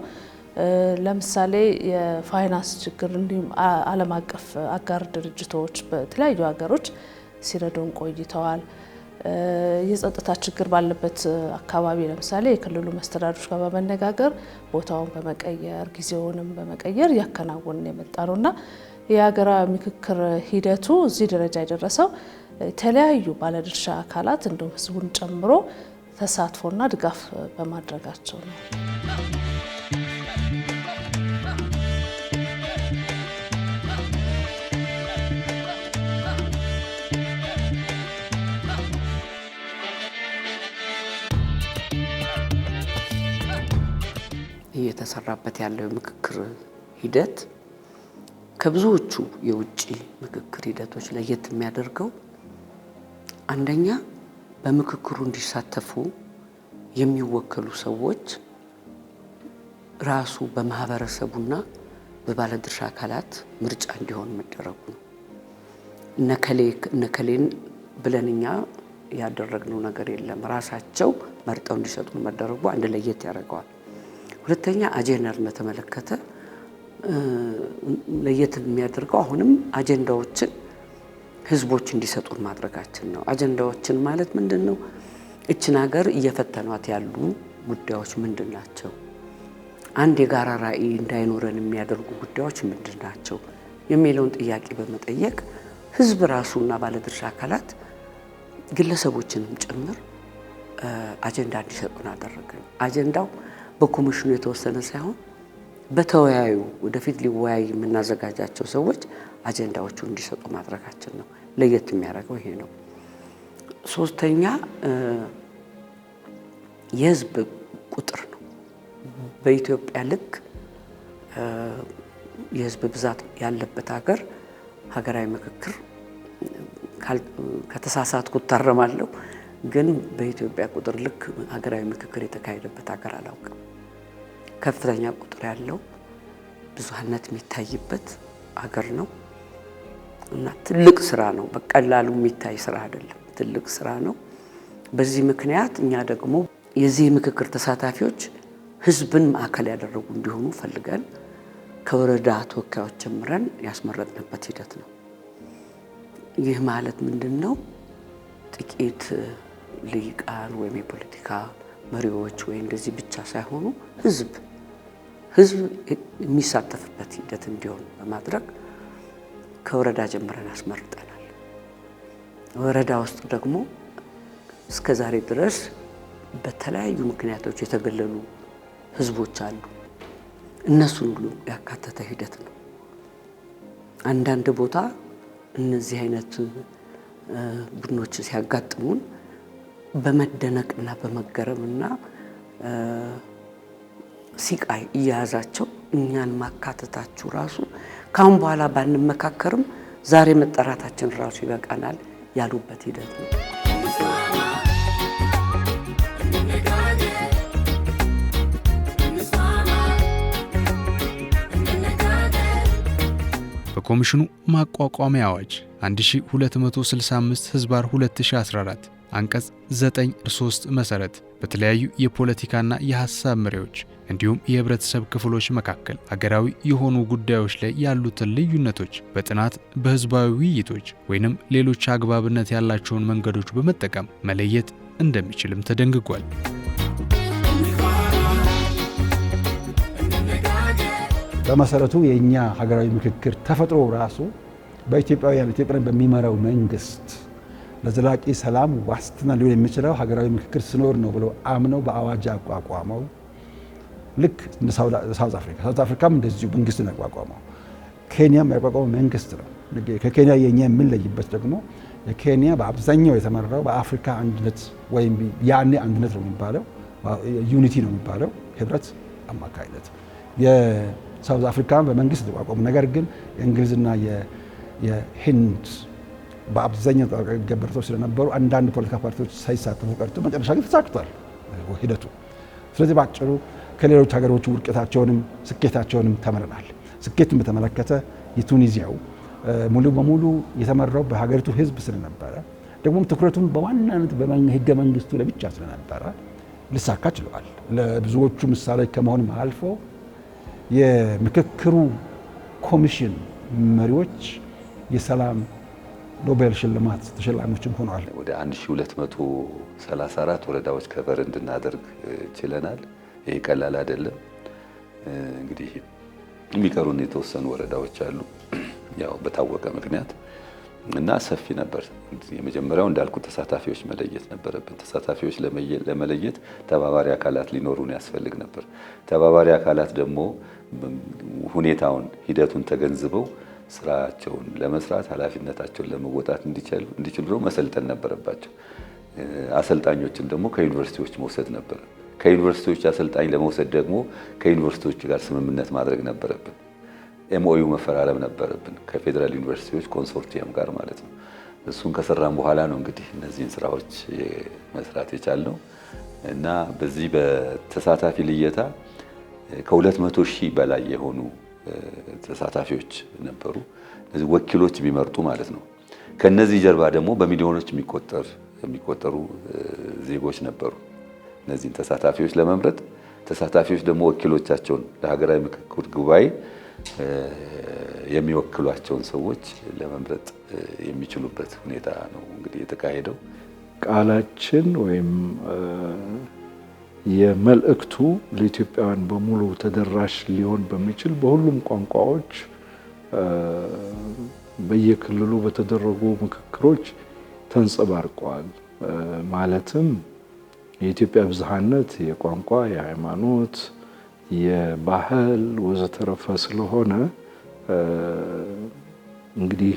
ለምሳሌ የፋይናንስ ችግር እንዲሁም ዓለም አቀፍ አጋር ድርጅቶች በተለያዩ ሀገሮች ሲረዱን ቆይተዋል። የጸጥታ ችግር ባለበት አካባቢ ለምሳሌ የክልሉ መስተዳድሮች ጋር በመነጋገር ቦታውን በመቀየር ጊዜውንም በመቀየር ያከናወንን የመጣ ነውና የሀገራዊ ምክክር ሂደቱ እዚህ ደረጃ የደረሰው የተለያዩ ባለድርሻ አካላት እንዲሁም ህዝቡን ጨምሮ ተሳትፎና ድጋፍ በማድረጋቸው ነው። እየተሰራበት ያለው የምክክር ሂደት ከብዙዎቹ የውጭ ምክክር ሂደቶች ለየት የሚያደርገው አንደኛ በምክክሩ እንዲሳተፉ የሚወከሉ ሰዎች ራሱ በማህበረሰቡና በባለድርሻ አካላት ምርጫ እንዲሆን መደረጉ ነው። እነከሌን ብለንኛ ያደረግነው ነገር የለም። ራሳቸው መርጠው እንዲሰጡ መደረጉ አንድ ለየት ያደርገዋል። ሁለተኛ አጀንዳን በተመለከተ ለየት የሚያደርገው አሁንም አጀንዳዎችን ህዝቦች እንዲሰጡን ማድረጋችን ነው። አጀንዳዎችን ማለት ምንድነው? እችን ሀገር እየፈተኗት ያሉ ጉዳዮች ምንድናቸው? አንድ የጋራ ራዕይ እንዳይኖረን የሚያደርጉ ጉዳዮች ምንድናቸው የሚለውን ጥያቄ በመጠየቅ ህዝብ ራሱና ባለድርሻ አካላት ግለሰቦችንም ጭምር አጀንዳ እንዲሰጡን አደረግን። አጀንዳው በኮሚሽኑ የተወሰነ ሳይሆን በተወያዩ ወደፊት ሊወያይ የምናዘጋጃቸው ሰዎች አጀንዳዎቹን እንዲሰጡ ማድረጋችን ነው። ለየት የሚያደርገው ይሄ ነው። ሶስተኛ የህዝብ ቁጥር ነው። በኢትዮጵያ ልክ የህዝብ ብዛት ያለበት ሀገር ሀገራዊ ምክክር ከተሳሳትኩ ታረማለሁ፣ ግን በኢትዮጵያ ቁጥር ልክ ሀገራዊ ምክክር የተካሄደበት ሀገር አላውቅም። ከፍተኛ ቁጥር ያለው ብዙሃነት የሚታይበት ሀገር ነው እና ትልቅ ስራ ነው። በቀላሉ የሚታይ ስራ አይደለም፣ ትልቅ ስራ ነው። በዚህ ምክንያት እኛ ደግሞ የዚህ ምክክር ተሳታፊዎች ህዝብን ማዕከል ያደረጉ እንዲሆኑ ፈልገን ከወረዳ ተወካዮች ጀምረን ያስመረጥንበት ሂደት ነው። ይህ ማለት ምንድነው? ጥቂት ልሂቃን ወይም የፖለቲካ መሪዎች ወይ እንደዚህ ብቻ ሳይሆኑ ህዝብ የሚሳተፍበት ሂደት እንዲሆን በማድረግ ከወረዳ ጀምረን አስመርጠናል። ወረዳ ውስጥ ደግሞ እስከ ዛሬ ድረስ በተለያዩ ምክንያቶች የተገለሉ ህዝቦች አሉ። እነሱን ሁሉ ያካተተ ሂደት ነው። አንዳንድ ቦታ እነዚህ አይነት ቡድኖች ሲያጋጥሙን በመደነቅና በመገረምና ሲቃይ እያያዛቸው እኛን ማካተታችሁ ራሱ ካሁን በኋላ ባንመካከርም ዛሬ መጠራታችን ራሱ ይበቃናል ያሉበት ሂደት ነው። በኮሚሽኑ ማቋቋሚያ አዋጅ 1265/2014 አንቀጽ 9(3) መሰረት በተለያዩ የፖለቲካና የሐሳብ መሪዎች እንዲሁም የህብረተሰብ ክፍሎች መካከል ሀገራዊ የሆኑ ጉዳዮች ላይ ያሉትን ልዩነቶች በጥናት በህዝባዊ ውይይቶች ወይንም ሌሎች አግባብነት ያላቸውን መንገዶች በመጠቀም መለየት እንደሚችልም ተደንግጓል። በመሰረቱ የኛ ሀገራዊ ምክክር ተፈጥሮ ራሱ ኢትዮጵያን በሚመራው መንግስት ለዘላቂ ሰላም ዋስትና ሊሆን የሚችለው ሀገራዊ ምክክር ሲኖር ነው ብለው አምነው በአዋጅ አቋቋመው። ልክ እንደ ሳውዝ አፍሪካም እንደዚሁ መንግስት ነው ያቋቋመው። ኬንያም ያቋቋመው መንግስት ነው። ከኬንያ የኛ የምንለይበት ደግሞ የኬንያ በአብዛኛው የተመራው በአፍሪካ አንድነት ወይም ያኔ አንድነት ነው የሚባለው ዩኒቲ ነው የሚባለው ህብረት አማካይነት የሳውዝ አፍሪካን በመንግስት የተቋቋሙ ነገር ግን የእንግሊዝና የህንድ በአብዛኛው ጣልቃ ገብተው ስለነበሩ አንዳንድ ፖለቲካ ፓርቲዎች ሳይሳተፉ ቀርቶ መጨረሻ ግን ተሳክቷል ሂደቱ። ስለዚህ ባጭሩ ከሌሎች ሀገሮች ውድቀታቸውንም ስኬታቸውንም ተምረናል። ስኬቱን በተመለከተ የቱኒዚያው ሙሉ በሙሉ የተመራው በሀገሪቱ ህዝብ ስለነበረ ደግሞ ትኩረቱን በዋናነት በህገ መንግስቱ ለብቻ ስለነበረ ሊሳካ ችሏል። ለብዙዎቹ ምሳሌ ከመሆንም አልፎ የምክክሩ ኮሚሽን መሪዎች የሰላም ኖቤል ሽልማት ተሸላሚዎችም ሆነዋል። ወደ 1234 ወረዳዎች ከቨር እንድናደርግ ችለናል። ይሄ ቀላል አይደለም። እንግዲህ የሚቀሩን የተወሰኑ ወረዳዎች አሉ ያው በታወቀ ምክንያት እና ሰፊ ነበር። የመጀመሪያው እንዳልኩ ተሳታፊዎች መለየት ነበረብን። ተሳታፊዎች ለመለየት ተባባሪ አካላት ሊኖሩን ያስፈልግ ነበር። ተባባሪ አካላት ደግሞ ሁኔታውን ሂደቱን ተገንዝበው ስራቸውን ለመስራት ኃላፊነታቸውን ለመወጣት እንዲችሉ ደግሞ መሰልጠን ነበረባቸው። አሰልጣኞችን ደግሞ ከዩኒቨርሲቲዎች መውሰድ ነበር። ከዩኒቨርሲቲዎች አሰልጣኝ ለመውሰድ ደግሞ ከዩኒቨርሲቲዎች ጋር ስምምነት ማድረግ ነበረብን። ኤምኦዩ መፈራረም ነበረብን ከፌዴራል ዩኒቨርሲቲዎች ኮንሶርቲየም ጋር ማለት ነው። እሱን ከሰራን በኋላ ነው እንግዲህ እነዚህን ስራዎች መስራት የቻልነው እና በዚህ በተሳታፊ ልየታ ከ200 ሺህ በላይ የሆኑ ተሳታፊዎች ነበሩ። እነዚህ ወኪሎች ቢመርጡ ማለት ነው። ከነዚህ ጀርባ ደግሞ በሚሊዮኖች የሚቆጠሩ ዜጎች ነበሩ። እነዚህን ተሳታፊዎች ለመምረጥ ተሳታፊዎች ደግሞ ወኪሎቻቸውን ለሀገራዊ ምክክር ጉባኤ የሚወክሏቸውን ሰዎች ለመምረጥ የሚችሉበት ሁኔታ ነው እንግዲህ የተካሄደው። ቃላችን ወይም የመልእክቱ ለኢትዮጵያውያን በሙሉ ተደራሽ ሊሆን በሚችል በሁሉም ቋንቋዎች በየክልሉ በተደረጉ ምክክሮች ተንጸባርቀዋል። ማለትም የኢትዮጵያ ብዝሃነት የቋንቋ፣ የሃይማኖት፣ የባህል ወዘተረፈ ስለሆነ እንግዲህ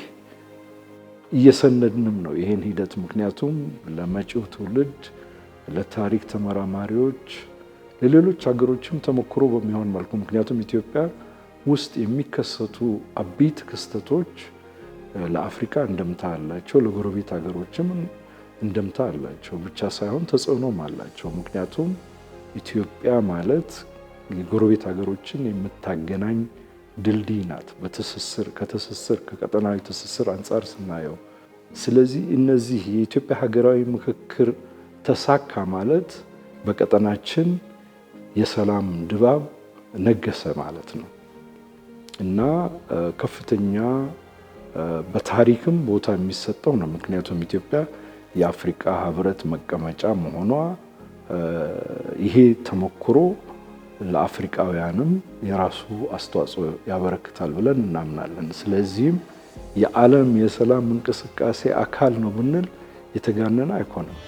እየሰነድንም ነው ይሄን ሂደት። ምክንያቱም ለመጪው ትውልድ ለታሪክ ተመራማሪዎች ለሌሎች ሀገሮችም ተሞክሮ በሚሆን መልኩ ምክንያቱም ኢትዮጵያ ውስጥ የሚከሰቱ አበይት ክስተቶች ለአፍሪካ እንደምታ አላቸው፣ ለጎረቤት ሀገሮችም እንደምታ አላቸው ብቻ ሳይሆን ተጽዕኖም አላቸው። ምክንያቱም ኢትዮጵያ ማለት የጎረቤት ሀገሮችን የምታገናኝ ድልድይ ናት ከትስስር ከቀጠናዊ ትስስር አንጻር ስናየው። ስለዚህ እነዚህ የኢትዮጵያ ሀገራዊ ምክክር ተሳካ ማለት በቀጠናችን የሰላም ድባብ ነገሰ ማለት ነው እና ከፍተኛ በታሪክም ቦታ የሚሰጠው ነው። ምክንያቱም ኢትዮጵያ የአፍሪካ ህብረት መቀመጫ መሆኗ ይሄ ተሞክሮ ለአፍሪካውያንም የራሱ አስተዋጽኦ ያበረክታል ብለን እናምናለን። ስለዚህም የዓለም የሰላም እንቅስቃሴ አካል ነው ብንል የተጋነነ አይሆንም።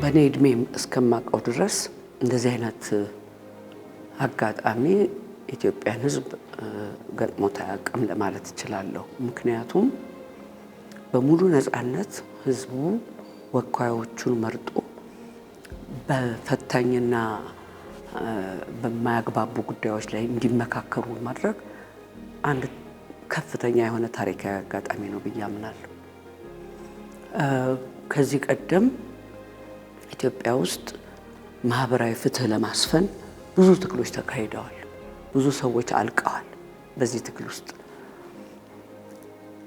በእኔ እድሜም እስከማውቀው ድረስ እንደዚህ አይነት አጋጣሚ ኢትዮጵያን ሕዝብ ገጥሞት አያውቅም ለማለት እችላለሁ። ምክንያቱም በሙሉ ነፃነት ሕዝቡ ወካዮቹን መርጦ በፈታኝና በማያግባቡ ጉዳዮች ላይ እንዲመካከሩ ማድረግ አንድ ከፍተኛ የሆነ ታሪካዊ አጋጣሚ ነው ብዬ አምናለሁ። ከዚህ ቀደም ኢትዮጵያ ውስጥ ማህበራዊ ፍትህ ለማስፈን ብዙ ትግሎች ተካሂደዋል። ብዙ ሰዎች አልቀዋል በዚህ ትግል ውስጥ።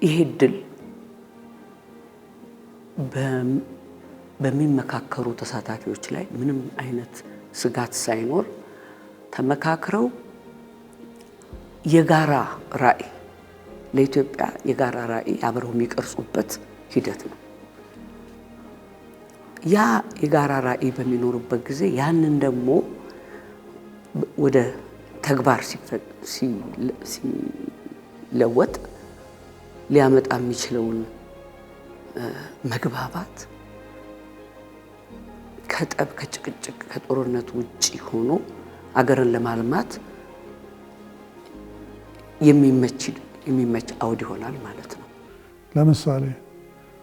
ይሄ ድል በሚመካከሩ ተሳታፊዎች ላይ ምንም አይነት ስጋት ሳይኖር ተመካክረው የጋራ ራዕይ ለኢትዮጵያ የጋራ ራዕይ አብረው የሚቀርጹበት ሂደት ነው። ያ የጋራ ራዕይ በሚኖርበት ጊዜ ያንን ደግሞ ወደ ተግባር ሲለወጥ ሊያመጣ የሚችለውን መግባባት ከጠብ ከጭቅጭቅ ከጦርነት ውጪ ሆኖ አገርን ለማልማት የሚመች አውድ ይሆናል ማለት ነው። ለምሳሌ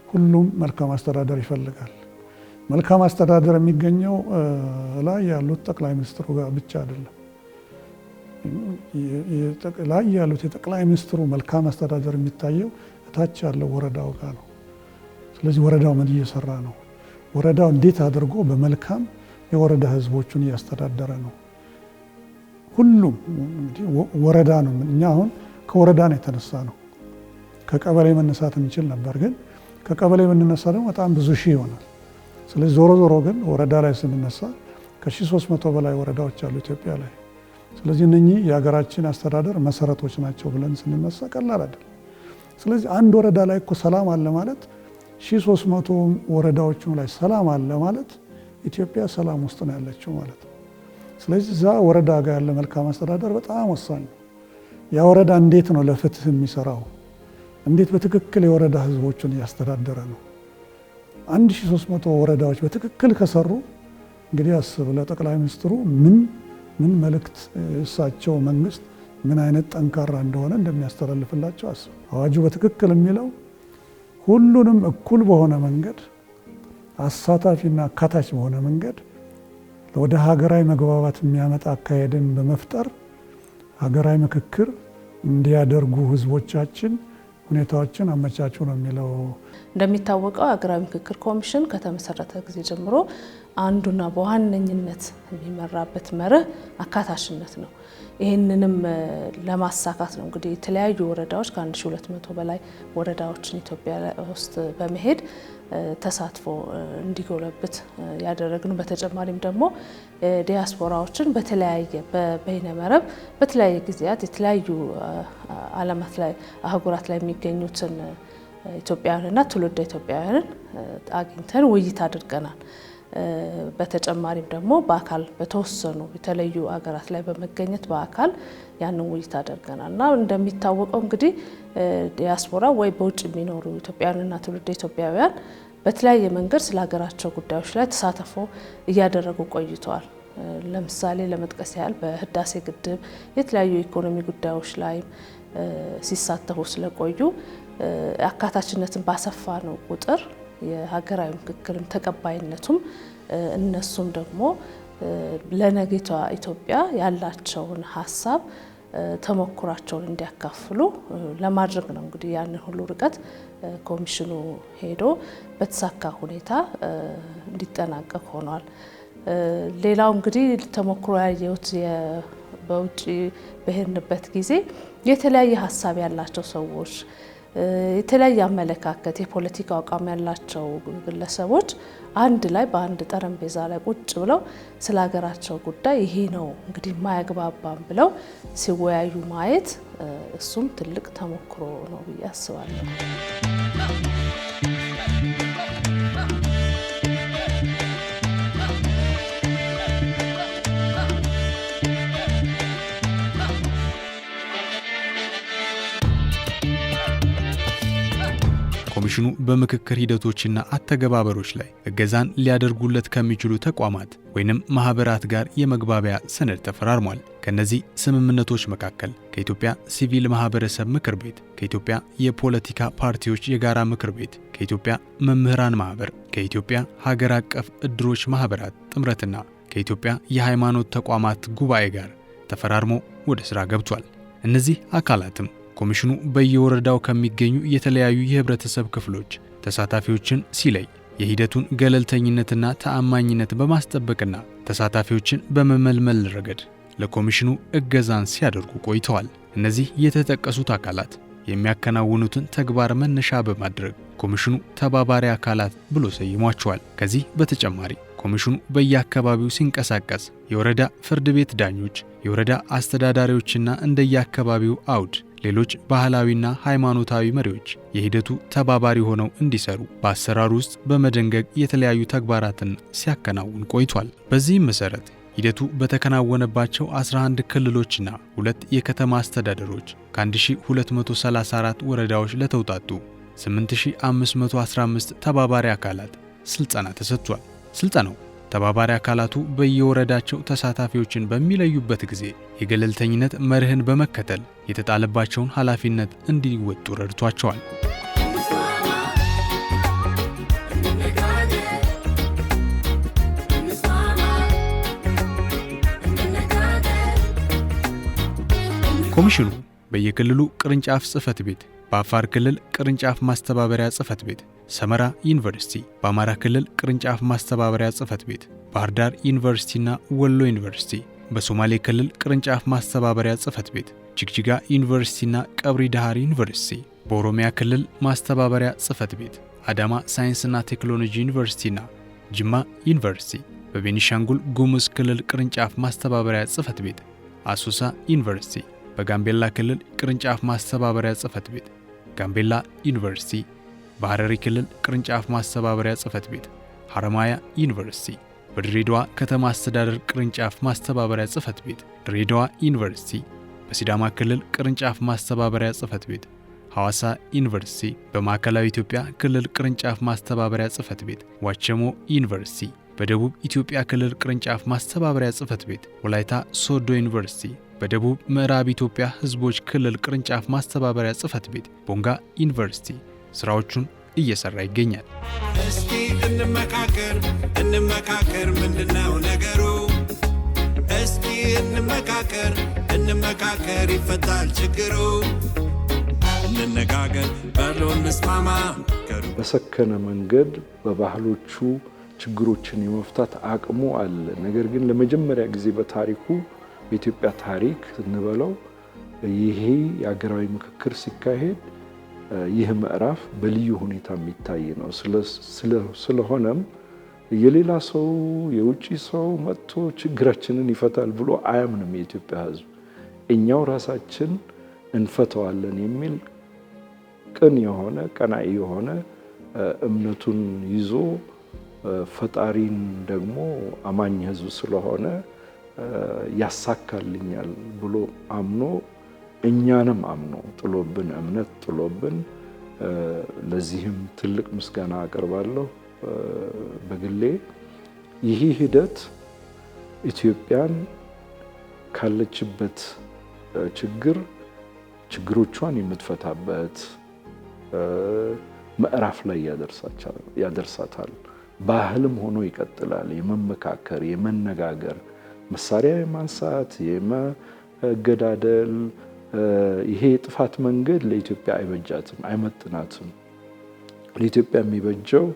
ሁሉም መልካም አስተዳደር ይፈልጋል። መልካም አስተዳደር የሚገኘው ላይ ያሉት ጠቅላይ ሚኒስትሩ ጋር ብቻ አይደለም። ላይ ያሉት የጠቅላይ ሚኒስትሩ መልካም አስተዳደር የሚታየው ታች ያለው ወረዳው ጋር ነው። ስለዚህ ወረዳው ምን እየሰራ ነው? ወረዳው እንዴት አድርጎ በመልካም የወረዳ ህዝቦቹን እያስተዳደረ ነው? ሁሉም እንግዲህ ወረዳ ነው። እኛ አሁን ከወረዳ ነው የተነሳ ነው። ከቀበሌ መነሳት እንችል ነበር፣ ግን ከቀበሌ ብንነሳ ደግሞ በጣም ብዙ ሺህ ይሆናል። ስለዚህ ዞሮ ዞሮ ግን ወረዳ ላይ ስንነሳ ከ1300 በላይ ወረዳዎች አሉ ኢትዮጵያ ላይ። ስለዚህ እነኚህ የሀገራችን አስተዳደር መሰረቶች ናቸው ብለን ስንነሳ ቀላል አይደለም። ስለዚህ አንድ ወረዳ ላይ እኮ ሰላም አለ ማለት 1300 ወረዳዎቹ ላይ ሰላም አለ ማለት ኢትዮጵያ ሰላም ውስጥ ነው ያለችው ማለት ነው። ስለዚህ እዛ ወረዳ ጋር ያለ መልካም አስተዳደር በጣም ወሳኝ ነው። ያ ወረዳ እንዴት ነው ለፍትህ የሚሰራው? እንዴት በትክክል የወረዳ ህዝቦቹን እያስተዳደረ ነው? 1300 ወረዳዎች በትክክል ከሰሩ እንግዲህ አስብ ለጠቅላይ ሚኒስትሩ ምን መልእክት እሳቸው መንግስት ምን አይነት ጠንካራ እንደሆነ እንደሚያስተላልፍላቸው አስብ። አዋጁ በትክክል የሚለው ሁሉንም እኩል በሆነ መንገድ አሳታፊና አካታች በሆነ መንገድ ወደ ሀገራዊ መግባባት የሚያመጣ አካሄድን በመፍጠር ሀገራዊ ምክክር እንዲያደርጉ ህዝቦቻችን ሁኔታዎችን አመቻቹ ነው የሚለው። እንደሚታወቀው ሀገራዊ ምክክር ኮሚሽን ከተመሰረተ ጊዜ ጀምሮ አንዱና በዋነኝነት የሚመራበት መርህ አካታችነት ነው። ይህንንም ለማሳካት ነው እንግዲህ የተለያዩ ወረዳዎች ከ1200 በላይ ወረዳዎችን ኢትዮጵያ ውስጥ በመሄድ ተሳትፎ እንዲጎለብት ያደረግነው። በተጨማሪም ደግሞ ዲያስፖራዎችን በተለያየ በይነመረብ በተለያየ ጊዜያት የተለያዩ ዓለማት ላይ አህጉራት ላይ የሚገኙትን ኢትዮጵያውያንና ትውልደ ኢትዮጵያውያንን አግኝተን ውይይት አድርገናል። በተጨማሪም ደግሞ በአካል በተወሰኑ የተለዩ አገራት ላይ በመገኘት በአካል ያንን ውይይት አድርገናል እና እንደሚታወቀው እንግዲህ ዲያስፖራ ወይ በውጭ የሚኖሩ ኢትዮጵያውያንና ትውልደ ኢትዮጵያውያን በተለያየ መንገድ ስለ ሀገራቸው ጉዳዮች ላይ ተሳትፎ እያደረጉ ቆይተዋል። ለምሳሌ ለመጥቀስ ያህል በህዳሴ ግድብ የተለያዩ ኢኮኖሚ ጉዳዮች ላይ ሲሳተፉ ስለቆዩ አካታችነትን ባሰፋ ነው ቁጥር የሀገራዊ ምክክርም ተቀባይነቱም እነሱም ደግሞ ለነገቷ ኢትዮጵያ ያላቸውን ሀሳብ ተሞክሯቸውን እንዲያካፍሉ ለማድረግ ነው። እንግዲህ ያንን ሁሉ ርቀት ኮሚሽኑ ሄዶ በተሳካ ሁኔታ እንዲጠናቀቅ ሆኗል። ሌላው እንግዲህ ተሞክሮ ያየሁት በውጭ በሄድንበት ጊዜ የተለያየ ሀሳብ ያላቸው ሰዎች የተለያየ አመለካከት የፖለቲካ አቋም ያላቸው ግለሰቦች አንድ ላይ በአንድ ጠረጴዛ ላይ ቁጭ ብለው ስለ ሀገራቸው ጉዳይ ይሄ ነው እንግዲህ ማያግባባም ብለው ሲወያዩ ማየት እሱም ትልቅ ተሞክሮ ነው ብዬ አስባለሁ። ኮሚሽኑ በምክክር ሂደቶችና አተገባበሮች ላይ እገዛን ሊያደርጉለት ከሚችሉ ተቋማት ወይንም ማህበራት ጋር የመግባቢያ ሰነድ ተፈራርሟል። ከነዚህ ስምምነቶች መካከል ከኢትዮጵያ ሲቪል ማህበረሰብ ምክር ቤት፣ ከኢትዮጵያ የፖለቲካ ፓርቲዎች የጋራ ምክር ቤት፣ ከኢትዮጵያ መምህራን ማህበር፣ ከኢትዮጵያ ሀገር አቀፍ እድሮች ማህበራት ጥምረትና ከኢትዮጵያ የሃይማኖት ተቋማት ጉባኤ ጋር ተፈራርሞ ወደ ስራ ገብቷል። እነዚህ አካላትም ኮሚሽኑ በየወረዳው ከሚገኙ የተለያዩ የህብረተሰብ ክፍሎች ተሳታፊዎችን ሲለይ የሂደቱን ገለልተኝነትና ተአማኝነት በማስጠበቅና ተሳታፊዎችን በመመልመል ረገድ ለኮሚሽኑ እገዛን ሲያደርጉ ቆይተዋል። እነዚህ የተጠቀሱት አካላት የሚያከናውኑትን ተግባር መነሻ በማድረግ ኮሚሽኑ ተባባሪ አካላት ብሎ ሰይሟቸዋል። ከዚህ በተጨማሪ ኮሚሽኑ በየአካባቢው ሲንቀሳቀስ የወረዳ ፍርድ ቤት ዳኞች፣ የወረዳ አስተዳዳሪዎችና እንደየአካባቢው አውድ ሌሎች ባህላዊና ሃይማኖታዊ መሪዎች የሂደቱ ተባባሪ ሆነው እንዲሰሩ በአሰራሩ ውስጥ በመደንገግ የተለያዩ ተግባራትን ሲያከናውን ቆይቷል። በዚህም መሰረት ሂደቱ በተከናወነባቸው 11 ክልሎችና 2 የከተማ አስተዳደሮች ከ1234 ወረዳዎች ለተውጣጡ 8515 ተባባሪ አካላት ስልጠና ተሰጥቷል። ስልጠናው ተባባሪ አካላቱ በየወረዳቸው ተሳታፊዎችን በሚለዩበት ጊዜ የገለልተኝነት መርህን በመከተል የተጣለባቸውን ኃላፊነት እንዲወጡ ረድቷቸዋል። ኮሚሽኑ በየክልሉ ቅርንጫፍ ጽህፈት ቤት፣ በአፋር ክልል ቅርንጫፍ ማስተባበሪያ ጽህፈት ቤት፣ ሰመራ ዩኒቨርሲቲ፣ በአማራ ክልል ቅርንጫፍ ማስተባበሪያ ጽህፈት ቤት፣ ባህር ዳር ዩኒቨርሲቲና ወሎ ዩኒቨርሲቲ፣ በሶማሌ ክልል ቅርንጫፍ ማስተባበሪያ ጽህፈት ቤት፣ ጅግጅጋ ዩኒቨርሲቲና ቀብሪ ዳሃር ዩኒቨርሲቲ፣ በኦሮሚያ ክልል ማስተባበሪያ ጽህፈት ቤት፣ አዳማ ሳይንስና ቴክኖሎጂ ዩኒቨርሲቲና ጅማ ዩኒቨርሲቲ፣ በቤኒሻንጉል ጉሙዝ ክልል ቅርንጫፍ ማስተባበሪያ ጽህፈት ቤት፣ አሶሳ ዩኒቨርሲቲ፣ በጋምቤላ ክልል ቅርንጫፍ ማስተባበሪያ ጽህፈት ቤት፣ ጋምቤላ ዩኒቨርሲቲ፣ በሐረሪ ክልል ቅርንጫፍ ማስተባበሪያ ጽህፈት ቤት፣ ሐረማያ ዩኒቨርሲቲ፣ በድሬዳዋ ከተማ አስተዳደር ቅርንጫፍ ማስተባበሪያ ጽህፈት ቤት፣ ድሬዳዋ ዩኒቨርሲቲ፣ በሲዳማ ክልል ቅርንጫፍ ማስተባበሪያ ጽህፈት ቤት፣ ሐዋሳ ዩኒቨርሲቲ፣ በማዕከላዊ ኢትዮጵያ ክልል ቅርንጫፍ ማስተባበሪያ ጽህፈት ቤት፣ ዋቸሞ ዩኒቨርሲቲ፣ በደቡብ ኢትዮጵያ ክልል ቅርንጫፍ ማስተባበሪያ ጽህፈት ቤት፣ ወላይታ ሶዶ ዩኒቨርሲቲ፣ በደቡብ ምዕራብ ኢትዮጵያ ህዝቦች ክልል ቅርንጫፍ ማስተባበሪያ ጽህፈት ቤት፣ ቦንጋ ዩኒቨርሲቲ ስራዎቹን እየሰራ ይገኛል። እስኪ እንመካከር ምንድነው ነገሩ? እስኪ እንመካከር ይፈታል ችግሩ። እንነጋገር በሎ እንስማማ። በሰከነ መንገድ በባህሎቹ ችግሮችን የመፍታት አቅሙ አለ። ነገር ግን ለመጀመሪያ ጊዜ በታሪኩ በኢትዮጵያ ታሪክ እንበለው ይሄ የሀገራዊ ምክክር ሲካሄድ ይህ ምዕራፍ በልዩ ሁኔታ የሚታይ ነው። ስለሆነም የሌላ ሰው የውጪ ሰው መጥቶ ችግራችንን ይፈታል ብሎ አያምንም የኢትዮጵያ ህዝብ። እኛው ራሳችን እንፈተዋለን የሚል ቅን የሆነ ቀናኢ የሆነ እምነቱን ይዞ ፈጣሪን ደግሞ አማኝ ህዝብ ስለሆነ ያሳካልኛል ብሎ አምኖ እኛንም አምኖ ጥሎብን እምነት ጥሎብን ለዚህም ትልቅ ምስጋና አቀርባለሁ። በግሌ ይህ ሂደት ኢትዮጵያን ካለችበት ችግሮቿን የምትፈታበት ምዕራፍ ላይ ያደርሳታል። ባህልም ሆኖ ይቀጥላል። የመመካከር፣ የመነጋገር፣ መሳሪያ የማንሳት፣ የመገዳደል ይሄ የጥፋት መንገድ ለኢትዮጵያ አይበጃትም፣ አይመጥናትም። ለኢትዮጵያ የሚበጀው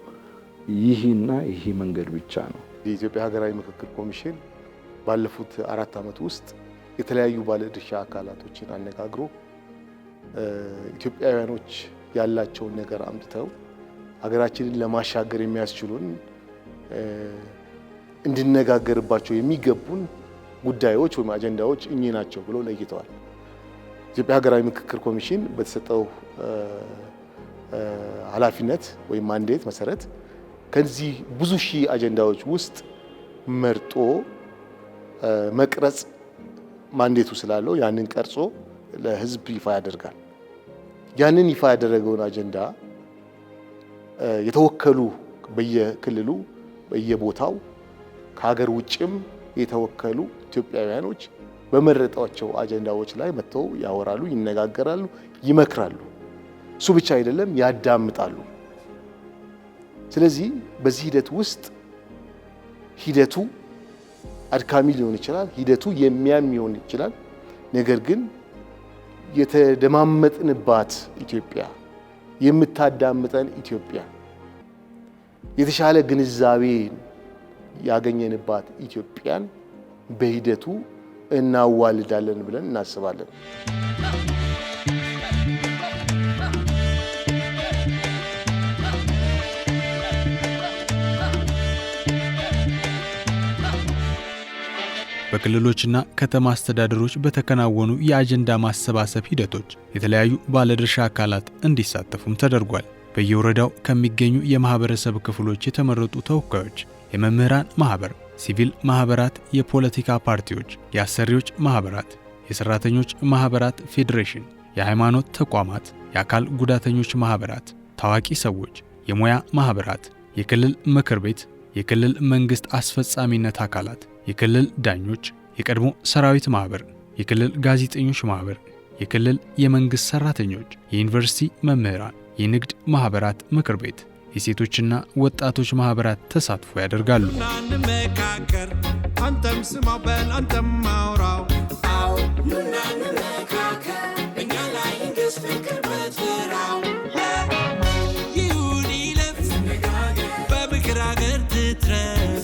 ይህና ይህ መንገድ ብቻ ነው። የኢትዮጵያ ሀገራዊ ምክክር ኮሚሽን ባለፉት 4 ዓመት ውስጥ የተለያዩ ባለድርሻ አካላቶችን አነጋግሮ ኢትዮጵያውያኖች ያላቸውን ነገር አምጥተው ሀገራችንን ለማሻገር የሚያስችሉን እንድነጋገርባቸው የሚገቡን ጉዳዮች ወይም አጀንዳዎች እኚህ ናቸው ብለው ለይተዋል። ኢትዮጵያ ሀገራዊ ምክክር ኮሚሽን በተሰጠው ኃላፊነት ወይም ማንዴት መሰረት ከዚህ ብዙ ሺህ አጀንዳዎች ውስጥ መርጦ መቅረጽ ማንዴቱ ስላለው ያንን ቀርጾ ለሕዝብ ይፋ ያደርጋል። ያንን ይፋ ያደረገውን አጀንዳ የተወከሉ በየክልሉ በየቦታው ከሀገር ውጭም የተወከሉ ኢትዮጵያውያኖች በመረጧቸው አጀንዳዎች ላይ መጥተው ያወራሉ፣ ይነጋገራሉ፣ ይመክራሉ። እሱ ብቻ አይደለም፣ ያዳምጣሉ። ስለዚህ በዚህ ሂደት ውስጥ ሂደቱ አድካሚ ሊሆን ይችላል፣ ሂደቱ የሚያም ሊሆን ይችላል። ነገር ግን የተደማመጥንባት ኢትዮጵያ፣ የምታዳምጠን ኢትዮጵያ፣ የተሻለ ግንዛቤ ያገኘንባት ኢትዮጵያን በሂደቱ እናዋልዳለን ብለን እናስባለን። በክልሎችና ከተማ አስተዳደሮች በተከናወኑ የአጀንዳ ማሰባሰብ ሂደቶች የተለያዩ ባለድርሻ አካላት እንዲሳተፉም ተደርጓል። በየወረዳው ከሚገኙ የማህበረሰብ ክፍሎች የተመረጡ ተወካዮች፣ የመምህራን ማህበር፣ ሲቪል ማህበራት፣ የፖለቲካ ፓርቲዎች፣ የአሰሪዎች ማህበራት፣ የሰራተኞች ማህበራት ፌዴሬሽን፣ የሃይማኖት ተቋማት፣ የአካል ጉዳተኞች ማህበራት፣ ታዋቂ ሰዎች፣ የሙያ ማህበራት፣ የክልል ምክር ቤት፣ የክልል መንግስት አስፈጻሚነት አካላት፣ የክልል ዳኞች፣ የቀድሞ ሰራዊት ማህበር፣ የክልል ጋዜጠኞች ማህበር፣ የክልል የመንግስት ሰራተኞች፣ የዩኒቨርሲቲ መምህራን፣ የንግድ ማህበራት ምክር ቤት፣ የሴቶችና ወጣቶች ማህበራት ተሳትፎ ያደርጋሉ። እንመካከር፣ አንተም ስማው በል አንተም ማውራው አው ኑና እንመካከር፣ እኛ ላይ እንግስ ፍቅር በትራው ይሁን ይለፍ በምክር አገር ትትረፍ።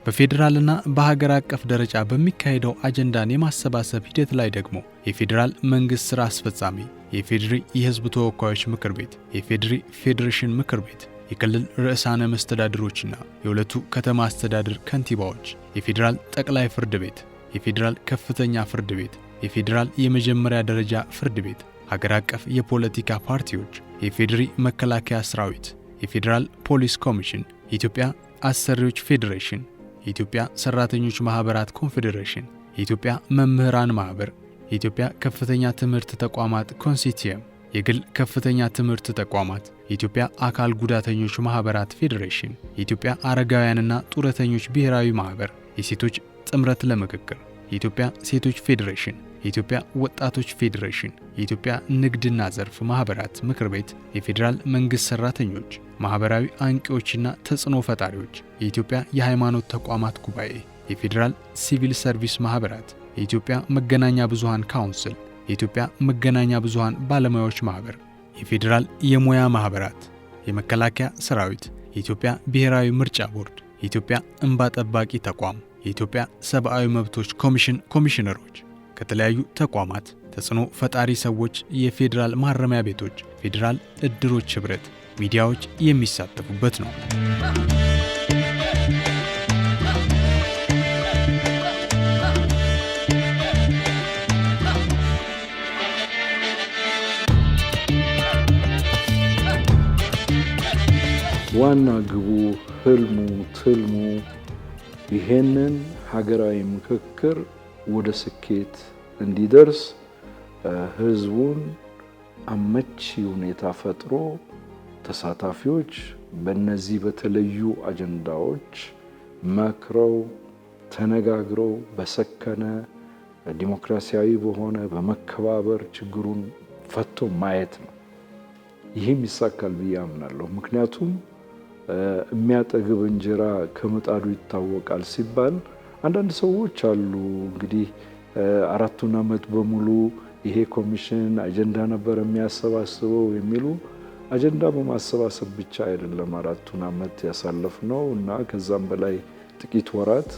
በፌዴራልና በሀገር አቀፍ ደረጃ በሚካሄደው አጀንዳን የማሰባሰብ ሂደት ላይ ደግሞ የፌዴራል መንግስት ስራ አስፈጻሚ፣ የፌዴሪ የህዝብ ተወካዮች ምክር ቤት፣ የፌዴሪ ፌዴሬሽን ምክር ቤት፣ የክልል ርዕሳነ መስተዳድሮችና የሁለቱ ከተማ አስተዳደር ከንቲባዎች፣ የፌዴራል ጠቅላይ ፍርድ ቤት፣ የፌዴራል ከፍተኛ ፍርድ ቤት፣ የፌዴራል የመጀመሪያ ደረጃ ፍርድ ቤት፣ ሀገር አቀፍ የፖለቲካ ፓርቲዎች፣ የፌዴሪ መከላከያ ሰራዊት፣ የፌዴራል ፖሊስ ኮሚሽን፣ የኢትዮጵያ አሰሪዎች ፌዴሬሽን፣ የኢትዮጵያ ሰራተኞች ማህበራት ኮንፌዴሬሽን፣ የኢትዮጵያ መምህራን ማህበር፣ የኢትዮጵያ ከፍተኛ ትምህርት ተቋማት ኮንሲቲየም፣ የግል ከፍተኛ ትምህርት ተቋማት፣ የኢትዮጵያ አካል ጉዳተኞች ማህበራት ፌዴሬሽን፣ የኢትዮጵያ አረጋውያንና ጡረተኞች ብሔራዊ ማህበር፣ የሴቶች ጥምረት ለምክክር፣ የኢትዮጵያ ሴቶች ፌዴሬሽን፣ የኢትዮጵያ ወጣቶች ፌዴሬሽን፣ የኢትዮጵያ ንግድና ዘርፍ ማህበራት ምክር ቤት፣ የፌዴራል መንግስት ሰራተኞች፣ ማህበራዊ አንቂዎችና ተጽዕኖ ፈጣሪዎች፣ የኢትዮጵያ የሃይማኖት ተቋማት ጉባኤ፣ የፌዴራል ሲቪል ሰርቪስ ማህበራት፣ የኢትዮጵያ መገናኛ ብዙሃን ካውንስል፣ የኢትዮጵያ መገናኛ ብዙሃን ባለሙያዎች ማህበር፣ የፌዴራል የሙያ ማህበራት፣ የመከላከያ ሰራዊት፣ የኢትዮጵያ ብሔራዊ ምርጫ ቦርድ፣ የኢትዮጵያ እንባ ጠባቂ ተቋም፣ የኢትዮጵያ ሰብአዊ መብቶች ኮሚሽን ኮሚሽነሮች፣ ከተለያዩ ተቋማት ተጽዕኖ ፈጣሪ ሰዎች፣ የፌዴራል ማረሚያ ቤቶች፣ ፌዴራል እድሮች ህብረት፣ ሚዲያዎች የሚሳተፉበት ነው። ዋና ግቡ፣ ህልሙ፣ ትልሙ ይሄንን ሀገራዊ ምክክር ወደ ስኬት እንዲደርስ ህዝቡን አመቺ ሁኔታ ፈጥሮ ተሳታፊዎች በእነዚህ በተለዩ አጀንዳዎች መክረው ተነጋግረው በሰከነ ዲሞክራሲያዊ በሆነ በመከባበር ችግሩን ፈቶ ማየት ነው። ይህም ይሳካል ብዬ አምናለሁ። ምክንያቱም የሚያጠግብ እንጀራ ከምጣዱ ይታወቃል ሲባል አንዳንድ ሰዎች አሉ እንግዲህ 4 ዓመት በሙሉ ይሄ ኮሚሽን አጀንዳ ነበር የሚያሰባስበው የሚሉ አጀንዳ በማሰባሰብ ብቻ አይደለም 4 ዓመት ያሳለፍነው እና ከዛም በላይ ጥቂት ወራት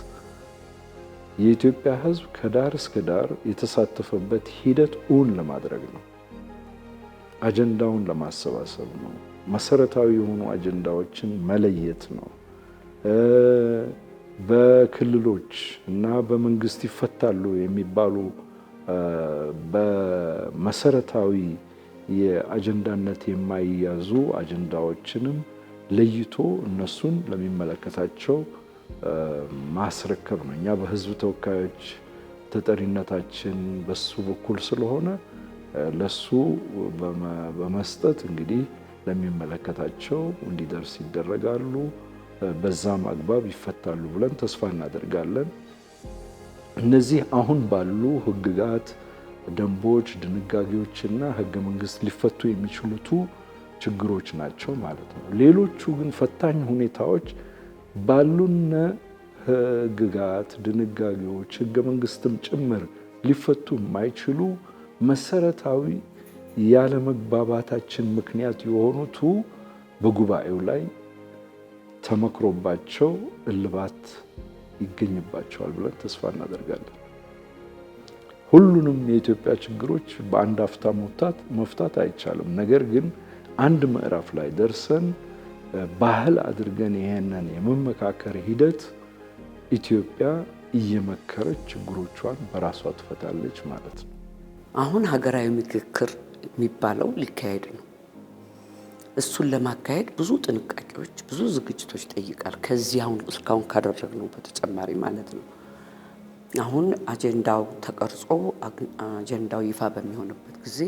የኢትዮጵያ ህዝብ ከዳር እስከ ዳር የተሳተፈበት ሂደት እውን ለማድረግ ነው። አጀንዳውን ለማሰባሰብ ነው። መሰረታዊ የሆኑ አጀንዳዎችን መለየት ነው። በክልሎች እና በመንግስት ይፈታሉ የሚባሉ በመሰረታዊ የአጀንዳነት የማይያዙ አጀንዳዎችንም ለይቶ እነሱን ለሚመለከታቸው ማስረከብ ነው። እኛ በህዝብ ተወካዮች ተጠሪነታችን በሱ በኩል ስለሆነ ለሱ በመስጠት እንግዲህ ለሚመለከታቸው እንዲደርስ ይደረጋሉ። በዛም አግባብ ይፈታሉ ብለን ተስፋ እናደርጋለን። እነዚህ አሁን ባሉ ህግጋት፣ ደንቦች፣ ድንጋጌዎችና ህገ መንግስት ሊፈቱ የሚችሉት ችግሮች ናቸው ማለት ነው። ሌሎቹ ግን ፈታኝ ሁኔታዎች ባሉነ ህግጋት፣ ድንጋጌዎች፣ ህገ መንግስትም ጭምር ሊፈቱ የማይችሉ መሰረታዊ ያለመግባባታችን ምክንያት የሆኑት በጉባኤው ላይ ተመክሮባቸው እልባት ይገኝባቸዋል ብለን ተስፋ እናደርጋለን። ሁሉንም የኢትዮጵያ ችግሮች በአንድ አፍታ መፍታት አይቻልም። ነገር ግን አንድ ምዕራፍ ላይ ደርሰን ባህል አድርገን ይሄንን የመመካከር ሂደት ኢትዮጵያ እየመከረች ችግሮቿን በራሷ ትፈታለች ማለት ነው። አሁን ሀገራዊ ምክክር የሚባለው ሊካሄድ ነው። እሱን ለማካሄድ ብዙ ጥንቃቄዎች፣ ብዙ ዝግጅቶች ይጠይቃል። ከዚህ አሁን እስካሁን ካደረግነው በተጨማሪ ማለት ነው። አሁን አጀንዳው ተቀርጾ አጀንዳው ይፋ በሚሆንበት ጊዜ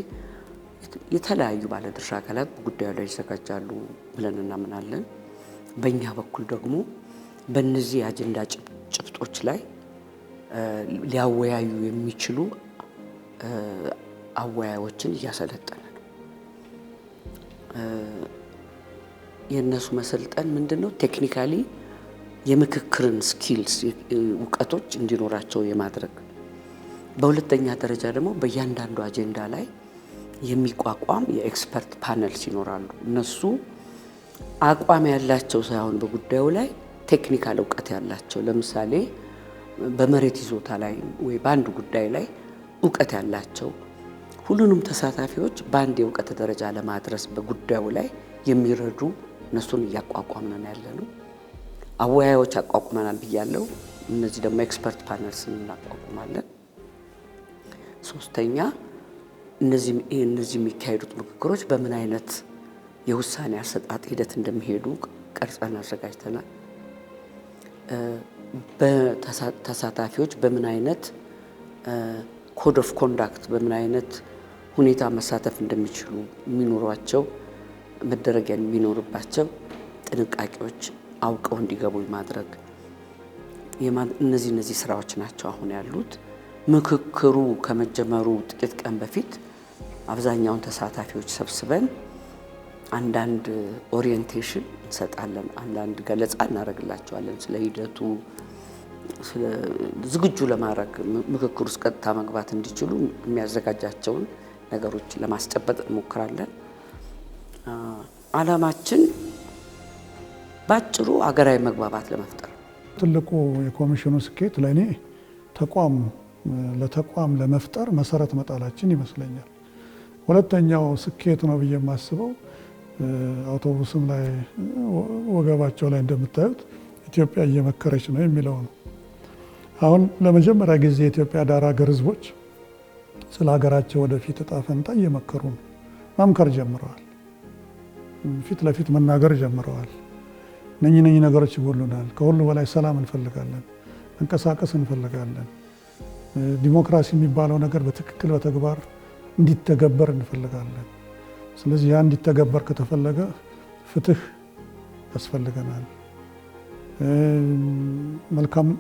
የተለያዩ ባለድርሻ አካላት በጉዳዩ ላይ ይዘጋጃሉ ብለን እናምናለን። በእኛ በኩል ደግሞ በእነዚህ የአጀንዳ ጭብጦች ላይ ሊያወያዩ የሚችሉ አወያዮችን እያሰለጠነ ነው። የእነሱ መሰልጠን ምንድነው? ቴክኒካሊ የምክክርን ስኪልስ እውቀቶች እንዲኖራቸው የማድረግ በሁለተኛ ደረጃ ደግሞ በእያንዳንዱ አጀንዳ ላይ የሚቋቋም የኤክስፐርት ፓነልስ ይኖራሉ። እነሱ አቋም ያላቸው ሳይሆን በጉዳዩ ላይ ቴክኒካል እውቀት ያላቸው፣ ለምሳሌ በመሬት ይዞታ ላይ ወይ በአንድ ጉዳይ ላይ እውቀት ያላቸው ሁሉንም ተሳታፊዎች በአንድ የእውቀት ደረጃ ለማድረስ በጉዳዩ ላይ የሚረዱ እነሱን እያቋቋምን ያለነው። አወያዮች አቋቁመናል ብያለሁ። እነዚህ ደግሞ ኤክስፐርት ፓነልስ እናቋቁማለን። ሶስተኛ እነዚህ የሚካሄዱት ምክክሮች በምን አይነት የውሳኔ አሰጣጥ ሂደት እንደሚሄዱ ቀርጸን አዘጋጅተናል። በተሳታፊዎች በምን አይነት ኮድ ኦፍ ኮንዳክት በምን አይነት ሁኔታ መሳተፍ እንደሚችሉ የሚኖሯቸው መደረግ የሚኖርባቸው ጥንቃቄዎች አውቀው እንዲገቡ ማድረግ እነዚህ ስራዎች ናቸው አሁን ያሉት። ምክክሩ ከመጀመሩ ጥቂት ቀን በፊት አብዛኛውን ተሳታፊዎች ሰብስበን አንዳንድ ኦሪየንቴሽን እንሰጣለን፣ አንዳንድ ገለጻ እናደርግላቸዋለን ስለ ሂደቱ ዝግጁ ለማድረግ ምክክር ውስጥ ቀጥታ መግባት እንዲችሉ የሚያዘጋጃቸውን ነገሮች ለማስጨበጥ እንሞክራለን። ዓላማችን ባጭሩ ሀገራዊ መግባባት ለመፍጠር። ትልቁ የኮሚሽኑ ስኬት ለእኔ ለተቋም ለመፍጠር መሰረት መጣላችን ይመስለኛል። ሁለተኛው ስኬት ነው ብዬ የማስበው አውቶቡስም ላይ ወገባቸው ላይ እንደምታዩት ኢትዮጵያ እየመከረች ነው የሚለው ነው። አሁን ለመጀመሪያ ጊዜ የኢትዮጵያ ዳር ሀገር ህዝቦች ስለ ሀገራቸው ወደፊት እጣ ፈንታ እየመከሩ ነው። መምከር ጀምረዋል። ፊት ለፊት መናገር ጀምረዋል። እነኚህ ነገሮች ይጎሉናል። ከሁሉ በላይ ሰላም እንፈልጋለን፣ መንቀሳቀስ እንፈልጋለን። ዲሞክራሲ የሚባለው ነገር በትክክል በተግባር እንዲተገበር እንፈልጋለን። ስለዚህ ያ እንዲተገበር ከተፈለገ ፍትህ ያስፈልገናል፣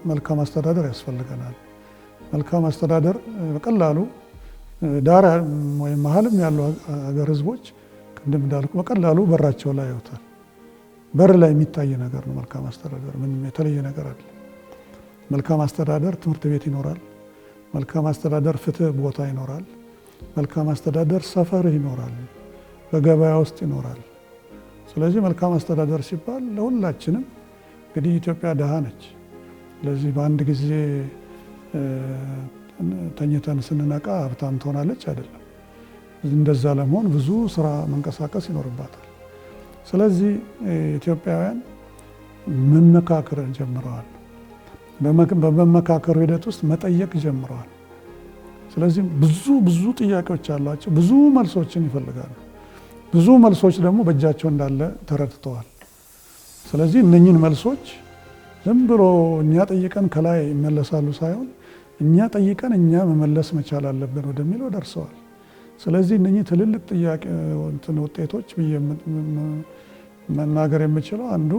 መልካም አስተዳደር ያስፈልገናል። መልካም አስተዳደር በቀላሉ ዳር ወይም መሀልም ያሉ ሀገር ህዝቦች ቅድም እንዳልኩ በቀላሉ በራቸው ላይ ያዩታል። በር ላይ የሚታይ ነገር ነው መልካም አስተዳደር። ምንም የተለየ ነገር አለ። መልካም አስተዳደር ትምህርት ቤት ይኖራል። መልካም አስተዳደር ፍትህ ቦታ ይኖራል። መልካም አስተዳደር ሰፈር ይኖራል፣ በገበያ ውስጥ ይኖራል። ስለዚህ መልካም አስተዳደር ሲባል ለሁላችንም እንግዲህ ኢትዮጵያ ድሃ ነች። ስለዚህ በአንድ ጊዜ ተኝተን ስንነቃ ሀብታም ትሆናለች አይደለም። እንደዛ ለመሆን ብዙ ስራ መንቀሳቀስ ይኖርባታል። ስለዚህ ኢትዮጵያውያን መመካከርን ጀምረዋል። በመመካከሩ ሂደት ውስጥ መጠየቅ ጀምረዋል። ስለዚህ ብዙ ጥያቄዎች አሏቸው፣ ብዙ መልሶችን ይፈልጋሉ። ብዙ መልሶች ደግሞ በእጃቸው እንዳለ ተረድተዋል። ስለዚህ እነኚህን መልሶች ዝም ብሎ እኛ ጠይቀን ከላይ ይመለሳሉ ሳይሆን እኛ ጠይቀን እኛ መመለስ መቻል አለብን ወደሚለው ደርሰዋል። ስለዚህ እነኚህ ትልልቅ ጥያቄ ውጤቶች ብዬ መናገር የምችለው አንዱ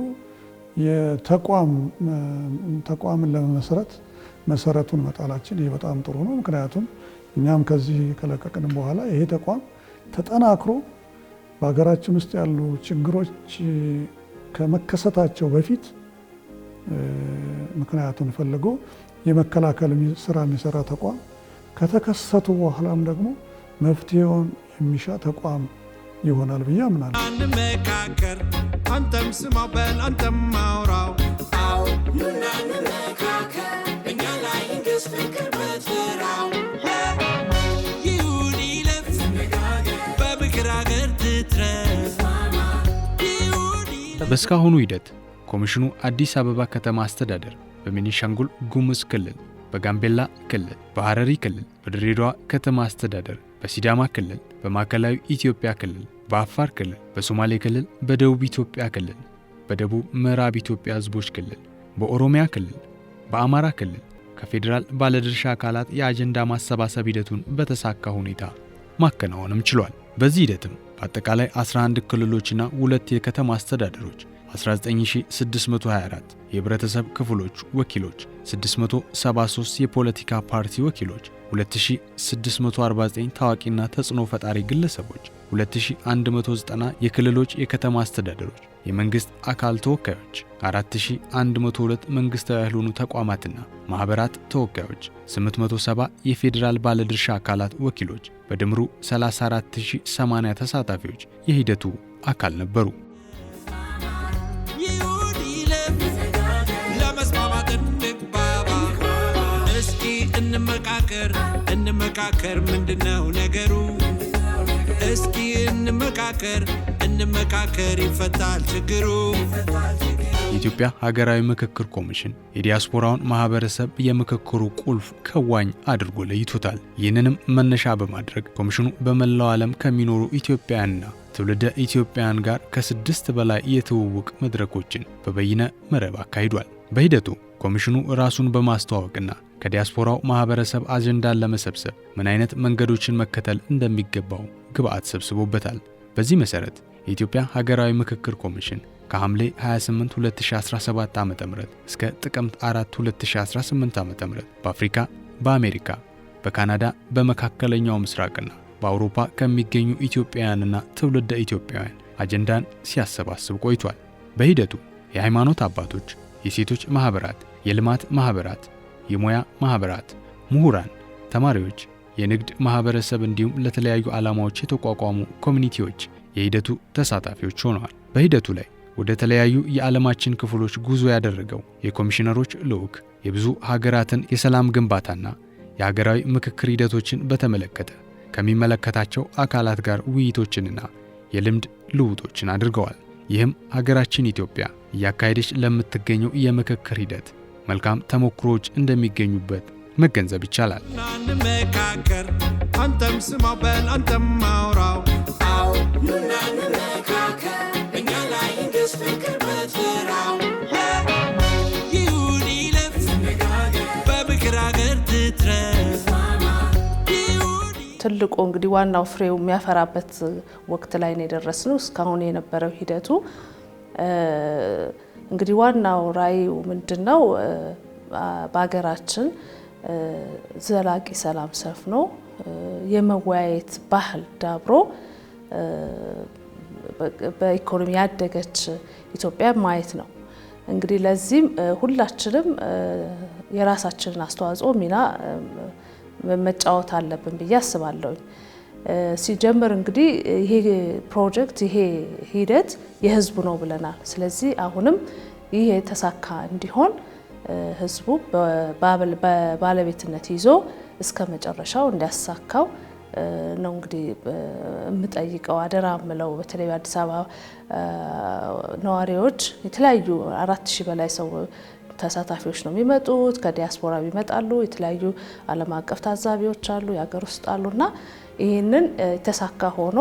ተቋምን ለመመስረት መሰረቱን መጣላችን ይህ በጣም ጥሩ ነው። ምክንያቱም እኛም ከዚህ ከለቀቅን በኋላ ይሄ ተቋም ተጠናክሮ በሀገራችን ውስጥ ያሉ ችግሮች ከመከሰታቸው በፊት ምክንያቱን ፈልጎ የመከላከል ስራ የሚሰራ ተቋም ከተከሰቱ በኋላም ደግሞ መፍትሄውን የሚሻ ተቋም ይሆናል ብዬ አምናለሁ። እንመካከር፣ አንተም ስማው በል አንተም ማውራው። አዎ ኑና እንመካከር፣ እኛ ላይ እንግስ ፍቅር በትራው። ይሁን ይለፍ በምክር አገር ትትረፍ። በእስካሁኑ ሂደት ኮሚሽኑ አዲስ አበባ ከተማ አስተዳደር፣ በቤኒሻንጉል ጉሙዝ ክልል፣ በጋምቤላ ክልል፣ በሐረሪ ክልል፣ በድሬዳዋ ከተማ አስተዳደር፣ በሲዳማ ክልል፣ በማዕከላዊ ኢትዮጵያ ክልል፣ በአፋር ክልል፣ በሶማሌ ክልል፣ በደቡብ ኢትዮጵያ ክልል፣ በደቡብ ምዕራብ ኢትዮጵያ ሕዝቦች ክልል፣ በኦሮሚያ ክልል፣ በአማራ ክልል ከፌዴራል ባለድርሻ አካላት የአጀንዳ ማሰባሰብ ሂደቱን በተሳካ ሁኔታ ማከናወንም ችሏል። በዚህ ሂደትም በአጠቃላይ 11 ክልሎችና 2 የከተማ አስተዳደሮች 19624 የህብረተሰብ ክፍሎች ወኪሎች፣ 673 የፖለቲካ ፓርቲ ወኪሎች፣ 2649 ታዋቂና ተጽዕኖ ፈጣሪ ግለሰቦች፣ 2190 የክልሎች የከተማ አስተዳደሮች የመንግስት አካል ተወካዮች፣ 4102 መንግስታዊ ያልሆኑ ተቋማትና ማህበራት ተወካዮች፣ 870 የፌዴራል ባለድርሻ አካላት ወኪሎች በድምሩ 34080 ተሳታፊዎች የሂደቱ አካል ነበሩ። እንመካከር ምንድነው ነገሩ? እስኪ እንመካከር ይፈታል ችግሩ። የኢትዮጵያ ሀገራዊ ምክክር ኮሚሽን የዲያስፖራውን ማህበረሰብ የምክክሩ ቁልፍ ከዋኝ አድርጎ ለይቶታል። ይህንንም መነሻ በማድረግ ኮሚሽኑ በመላው ዓለም ከሚኖሩ ኢትዮጵያውያንና ትውልደ ኢትዮጵያውያን ጋር ከ6 በላይ የትውውቅ መድረኮችን በበይነ መረብ አካሂዷል። በሂደቱ ኮሚሽኑ ራሱን በማስተዋወቅና ከዲያስፖራው ማህበረሰብ አጀንዳን ለመሰብሰብ ምን አይነት መንገዶችን መከተል እንደሚገባው ግብአት ሰብስቦበታል። በዚህ መሰረት የኢትዮጵያ ሀገራዊ ምክክር ኮሚሽን ከሐምሌ 28 2017 ዓ.ም እስከ ጥቅምት 4 2018 ዓ.ም በአፍሪካ፣ በአሜሪካ፣ በካናዳ፣ በመካከለኛው ምስራቅና በአውሮፓ ከሚገኙ ኢትዮጵያውያንና ትውልደ ኢትዮጵያውያን አጀንዳን ሲያሰባስብ ቆይቷል። በሂደቱ የሃይማኖት አባቶች፣ የሴቶች ማህበራት፣ የልማት ማህበራት፣ የሙያ ማህበራት፣ ምሁራን፣ ተማሪዎች፣ የንግድ ማህበረሰብ እንዲሁም ለተለያዩ ዓላማዎች የተቋቋሙ ኮሚኒቲዎች የሂደቱ ተሳታፊዎች ሆነዋል። በሂደቱ ላይ ወደ ተለያዩ የዓለማችን ክፍሎች ጉዞ ያደረገው የኮሚሽነሮች ልዑክ የብዙ ሀገራትን የሰላም ግንባታና የሀገራዊ ምክክር ሂደቶችን በተመለከተ ከሚመለከታቸው አካላት ጋር ውይይቶችንና የልምድ ልውጦችን አድርገዋል። ይህም ሀገራችን ኢትዮጵያ እያካሄደች ለምትገኘው የምክክር ሂደት መልካም ተሞክሮዎች እንደሚገኙበት መገንዘብ ይቻላል። እንመካከር፣ አንተም ስማው በል አንተም ማውራው። አዎ ኑና እንመካከር፣ እኛ ላይ እንግስ ፍቅር በትራው። ይሁን ይለፍ በምክር አገር ትትረፍ። ትልቁ እንግዲህ ዋናው ፍሬው የሚያፈራበት ወቅት ላይ ነው የደረስነው። እስካሁን የነበረው ሂደቱ እንግዲህ ዋናው ራዕዩ ምንድነው? በሀገራችን ዘላቂ ሰላም ሰፍኖ የመወያየት ባህል ዳብሮ በኢኮኖሚ ያደገች ኢትዮጵያ ማየት ነው። እንግዲህ ለዚህም ሁላችንም የራሳችንን አስተዋጽኦ ሚና መጫወት አለብን ብዬ አስባለሁ። ሲጀምር እንግዲህ ይሄ ፕሮጀክት ይሄ ሂደት የህዝቡ ነው ብለናል። ስለዚህ አሁንም ይሄ የተሳካ እንዲሆን ህዝቡ በባለቤትነት ይዞ እስከ መጨረሻው እንዲያሳካው ነው እንግዲህ የምጠይቀው፣ አደራ ምለው። በተለይ አዲስ አበባ ነዋሪዎች የተለያዩ 4000 በላይ ሰው ተሳታፊዎች ነው የሚመጡት። ከዲያስፖራ ይመጣሉ፣ የተለያዩ ዓለም አቀፍ ታዛቢዎች አሉ፣ የሀገር ውስጥ አሉና ይህንን የተሳካ ሆኖ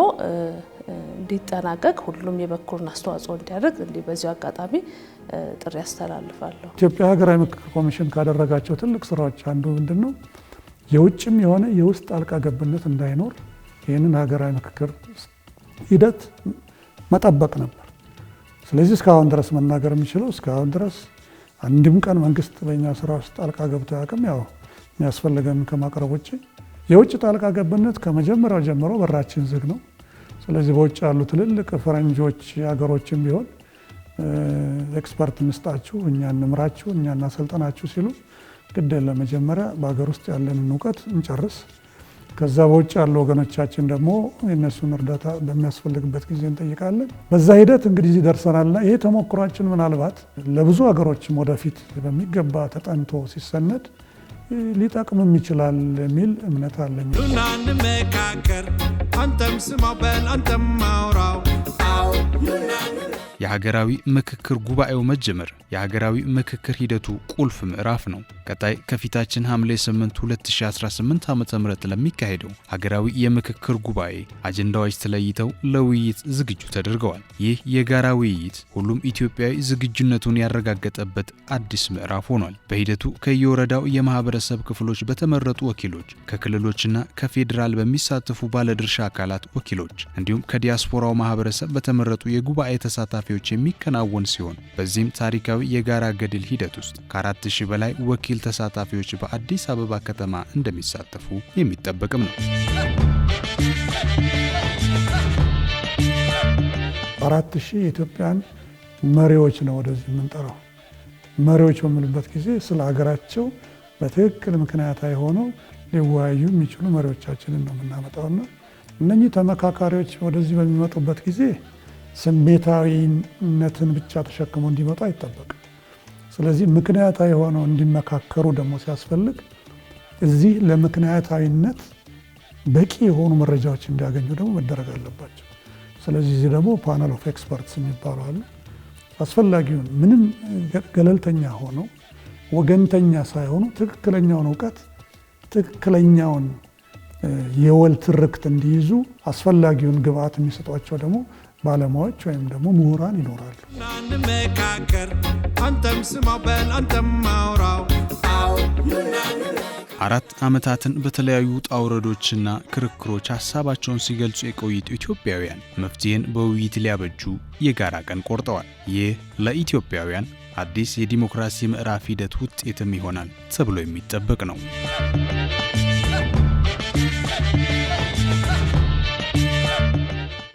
እንዲጠናቀቅ ሁሉም የበኩሉን አስተዋጽኦ እንዲያደርግ እንዲህ በዚሁ አጋጣሚ ጥሪ ያስተላልፋለሁ። ኢትዮጵያ ሀገራዊ ምክክር ኮሚሽን ካደረጋቸው ትልቅ ስራዎች አንዱ ምንድነው? የውጭም የሆነ የውስጥ ጣልቃ ገብነት እንዳይኖር ይህንን ሀገራዊ ምክክር ሂደት መጠበቅ ነበር። ስለዚህ እስካሁን ድረስ መናገር የሚችለው እስካሁን ድረስ አንድም ቀን መንግስት በእኛ ስራ ውስጥ ጣልቃ ገብቶ ያውቅም። ያው የሚያስፈልገን ከማቅረብ ውጭ የውጭ ጣልቃ ገብነት ከመጀመሪያው ጀምሮ በራችን ዝግ ነው። ስለዚህ በውጭ ያሉ ትልልቅ ፈረንጆች ሀገሮችም ቢሆን ኤክስፐርት እንስጣችሁ፣ እኛ እንምራችሁ፣ እኛ እናሰልጠናችሁ ሲሉ ግድ የለም መጀመሪያ በሀገር ውስጥ ያለንን እውቀት እንጨርስ፣ ከዛ በውጭ ያሉ ወገኖቻችን ደግሞ የእነሱን እርዳታ በሚያስፈልግበት ጊዜ እንጠይቃለን። በዛ ሂደት እንግዲህ እዚህ ደርሰናልና ይሄ ተሞክሯችን ምናልባት ለብዙ ሀገሮችም ወደፊት በሚገባ ተጠንቶ ሲሰነድ ሊጠቅምም ይችላል የሚል እምነት አለኝ። ኑና እንመካከር፣ አንተም ስማው በል አንተም አውራው። የሀገራዊ ምክክር ጉባኤው መጀመር የሀገራዊ ምክክር ሂደቱ ቁልፍ ምዕራፍ ነው። ቀጣይ ከፊታችን ሐምሌ 8 2018 ዓ.ም ለሚካሄደው ሀገራዊ የምክክር ጉባኤ አጀንዳዎች ተለይተው ለውይይት ዝግጁ ተደርገዋል። ይህ የጋራ ውይይት ሁሉም ኢትዮጵያዊ ዝግጁነቱን ያረጋገጠበት አዲስ ምዕራፍ ሆኗል። በሂደቱ ከየወረዳው የማህበረሰብ ክፍሎች በተመረጡ ወኪሎች፣ ከክልሎችና ከፌዴራል በሚሳተፉ ባለድርሻ አካላት ወኪሎች እንዲሁም ከዲያስፖራው ማህበረሰብ በተመረጡ የጉባኤ ተሳታፊዎች የሚከናወን ሲሆን በዚህም ታሪካዊ የጋራ ገድል ሂደት ውስጥ ከ4000 በላይ ወኪል ተሳታፊዎች በአዲስ አበባ ከተማ እንደሚሳተፉ የሚጠበቅም ነው። 4000 የኢትዮጵያን መሪዎች ነው ወደዚህ የምንጠራው። መሪዎች በምንልበት ጊዜ ስለ ሀገራቸው በትክክል ምክንያታዊ ሆነው ሊወያዩ የሚችሉ መሪዎቻችንን ነው የምናመጣውና እነኚህ ተመካካሪዎች ወደዚህ በሚመጡበት ጊዜ ስሜታዊነትን ብቻ ተሸክመው እንዲመጡ አይጠበቅም። ስለዚህ ምክንያታዊ ሆነው እንዲመካከሩ ደግሞ ሲያስፈልግ እዚህ ለምክንያታዊነት በቂ የሆኑ መረጃዎች እንዲያገኙ ደግሞ መደረግ አለባቸው። ስለዚህ እዚህ ደግሞ ፓነል ኦፍ ኤክስፐርትስ የሚባሉ አሉ። አስፈላጊውን ምንም ገለልተኛ ሆነው ወገንተኛ ሳይሆኑ ትክክለኛውን እውቀት ትክክለኛውን የወል ትርክት እንዲይዙ አስፈላጊውን ግብአት የሚሰጧቸው ደግሞ ባለሙያዎች ወይም ደግሞ ምሁራን ይኖራሉ። እንመካከር፣ አንተም ስማው በል አንተም አውራው። 4 ዓመታትን በተለያዩ ውጣ ውረዶችና ክርክሮች ሀሳባቸውን ሲገልጹ የቆዩት ኢትዮጵያውያን መፍትሄን በውይይት ሊያበጁ የጋራ ቀን ቆርጠዋል። ይህ ለኢትዮጵያውያን አዲስ የዲሞክራሲ ምዕራፍ ሂደት ውጤትም ይሆናል ተብሎ የሚጠበቅ ነው።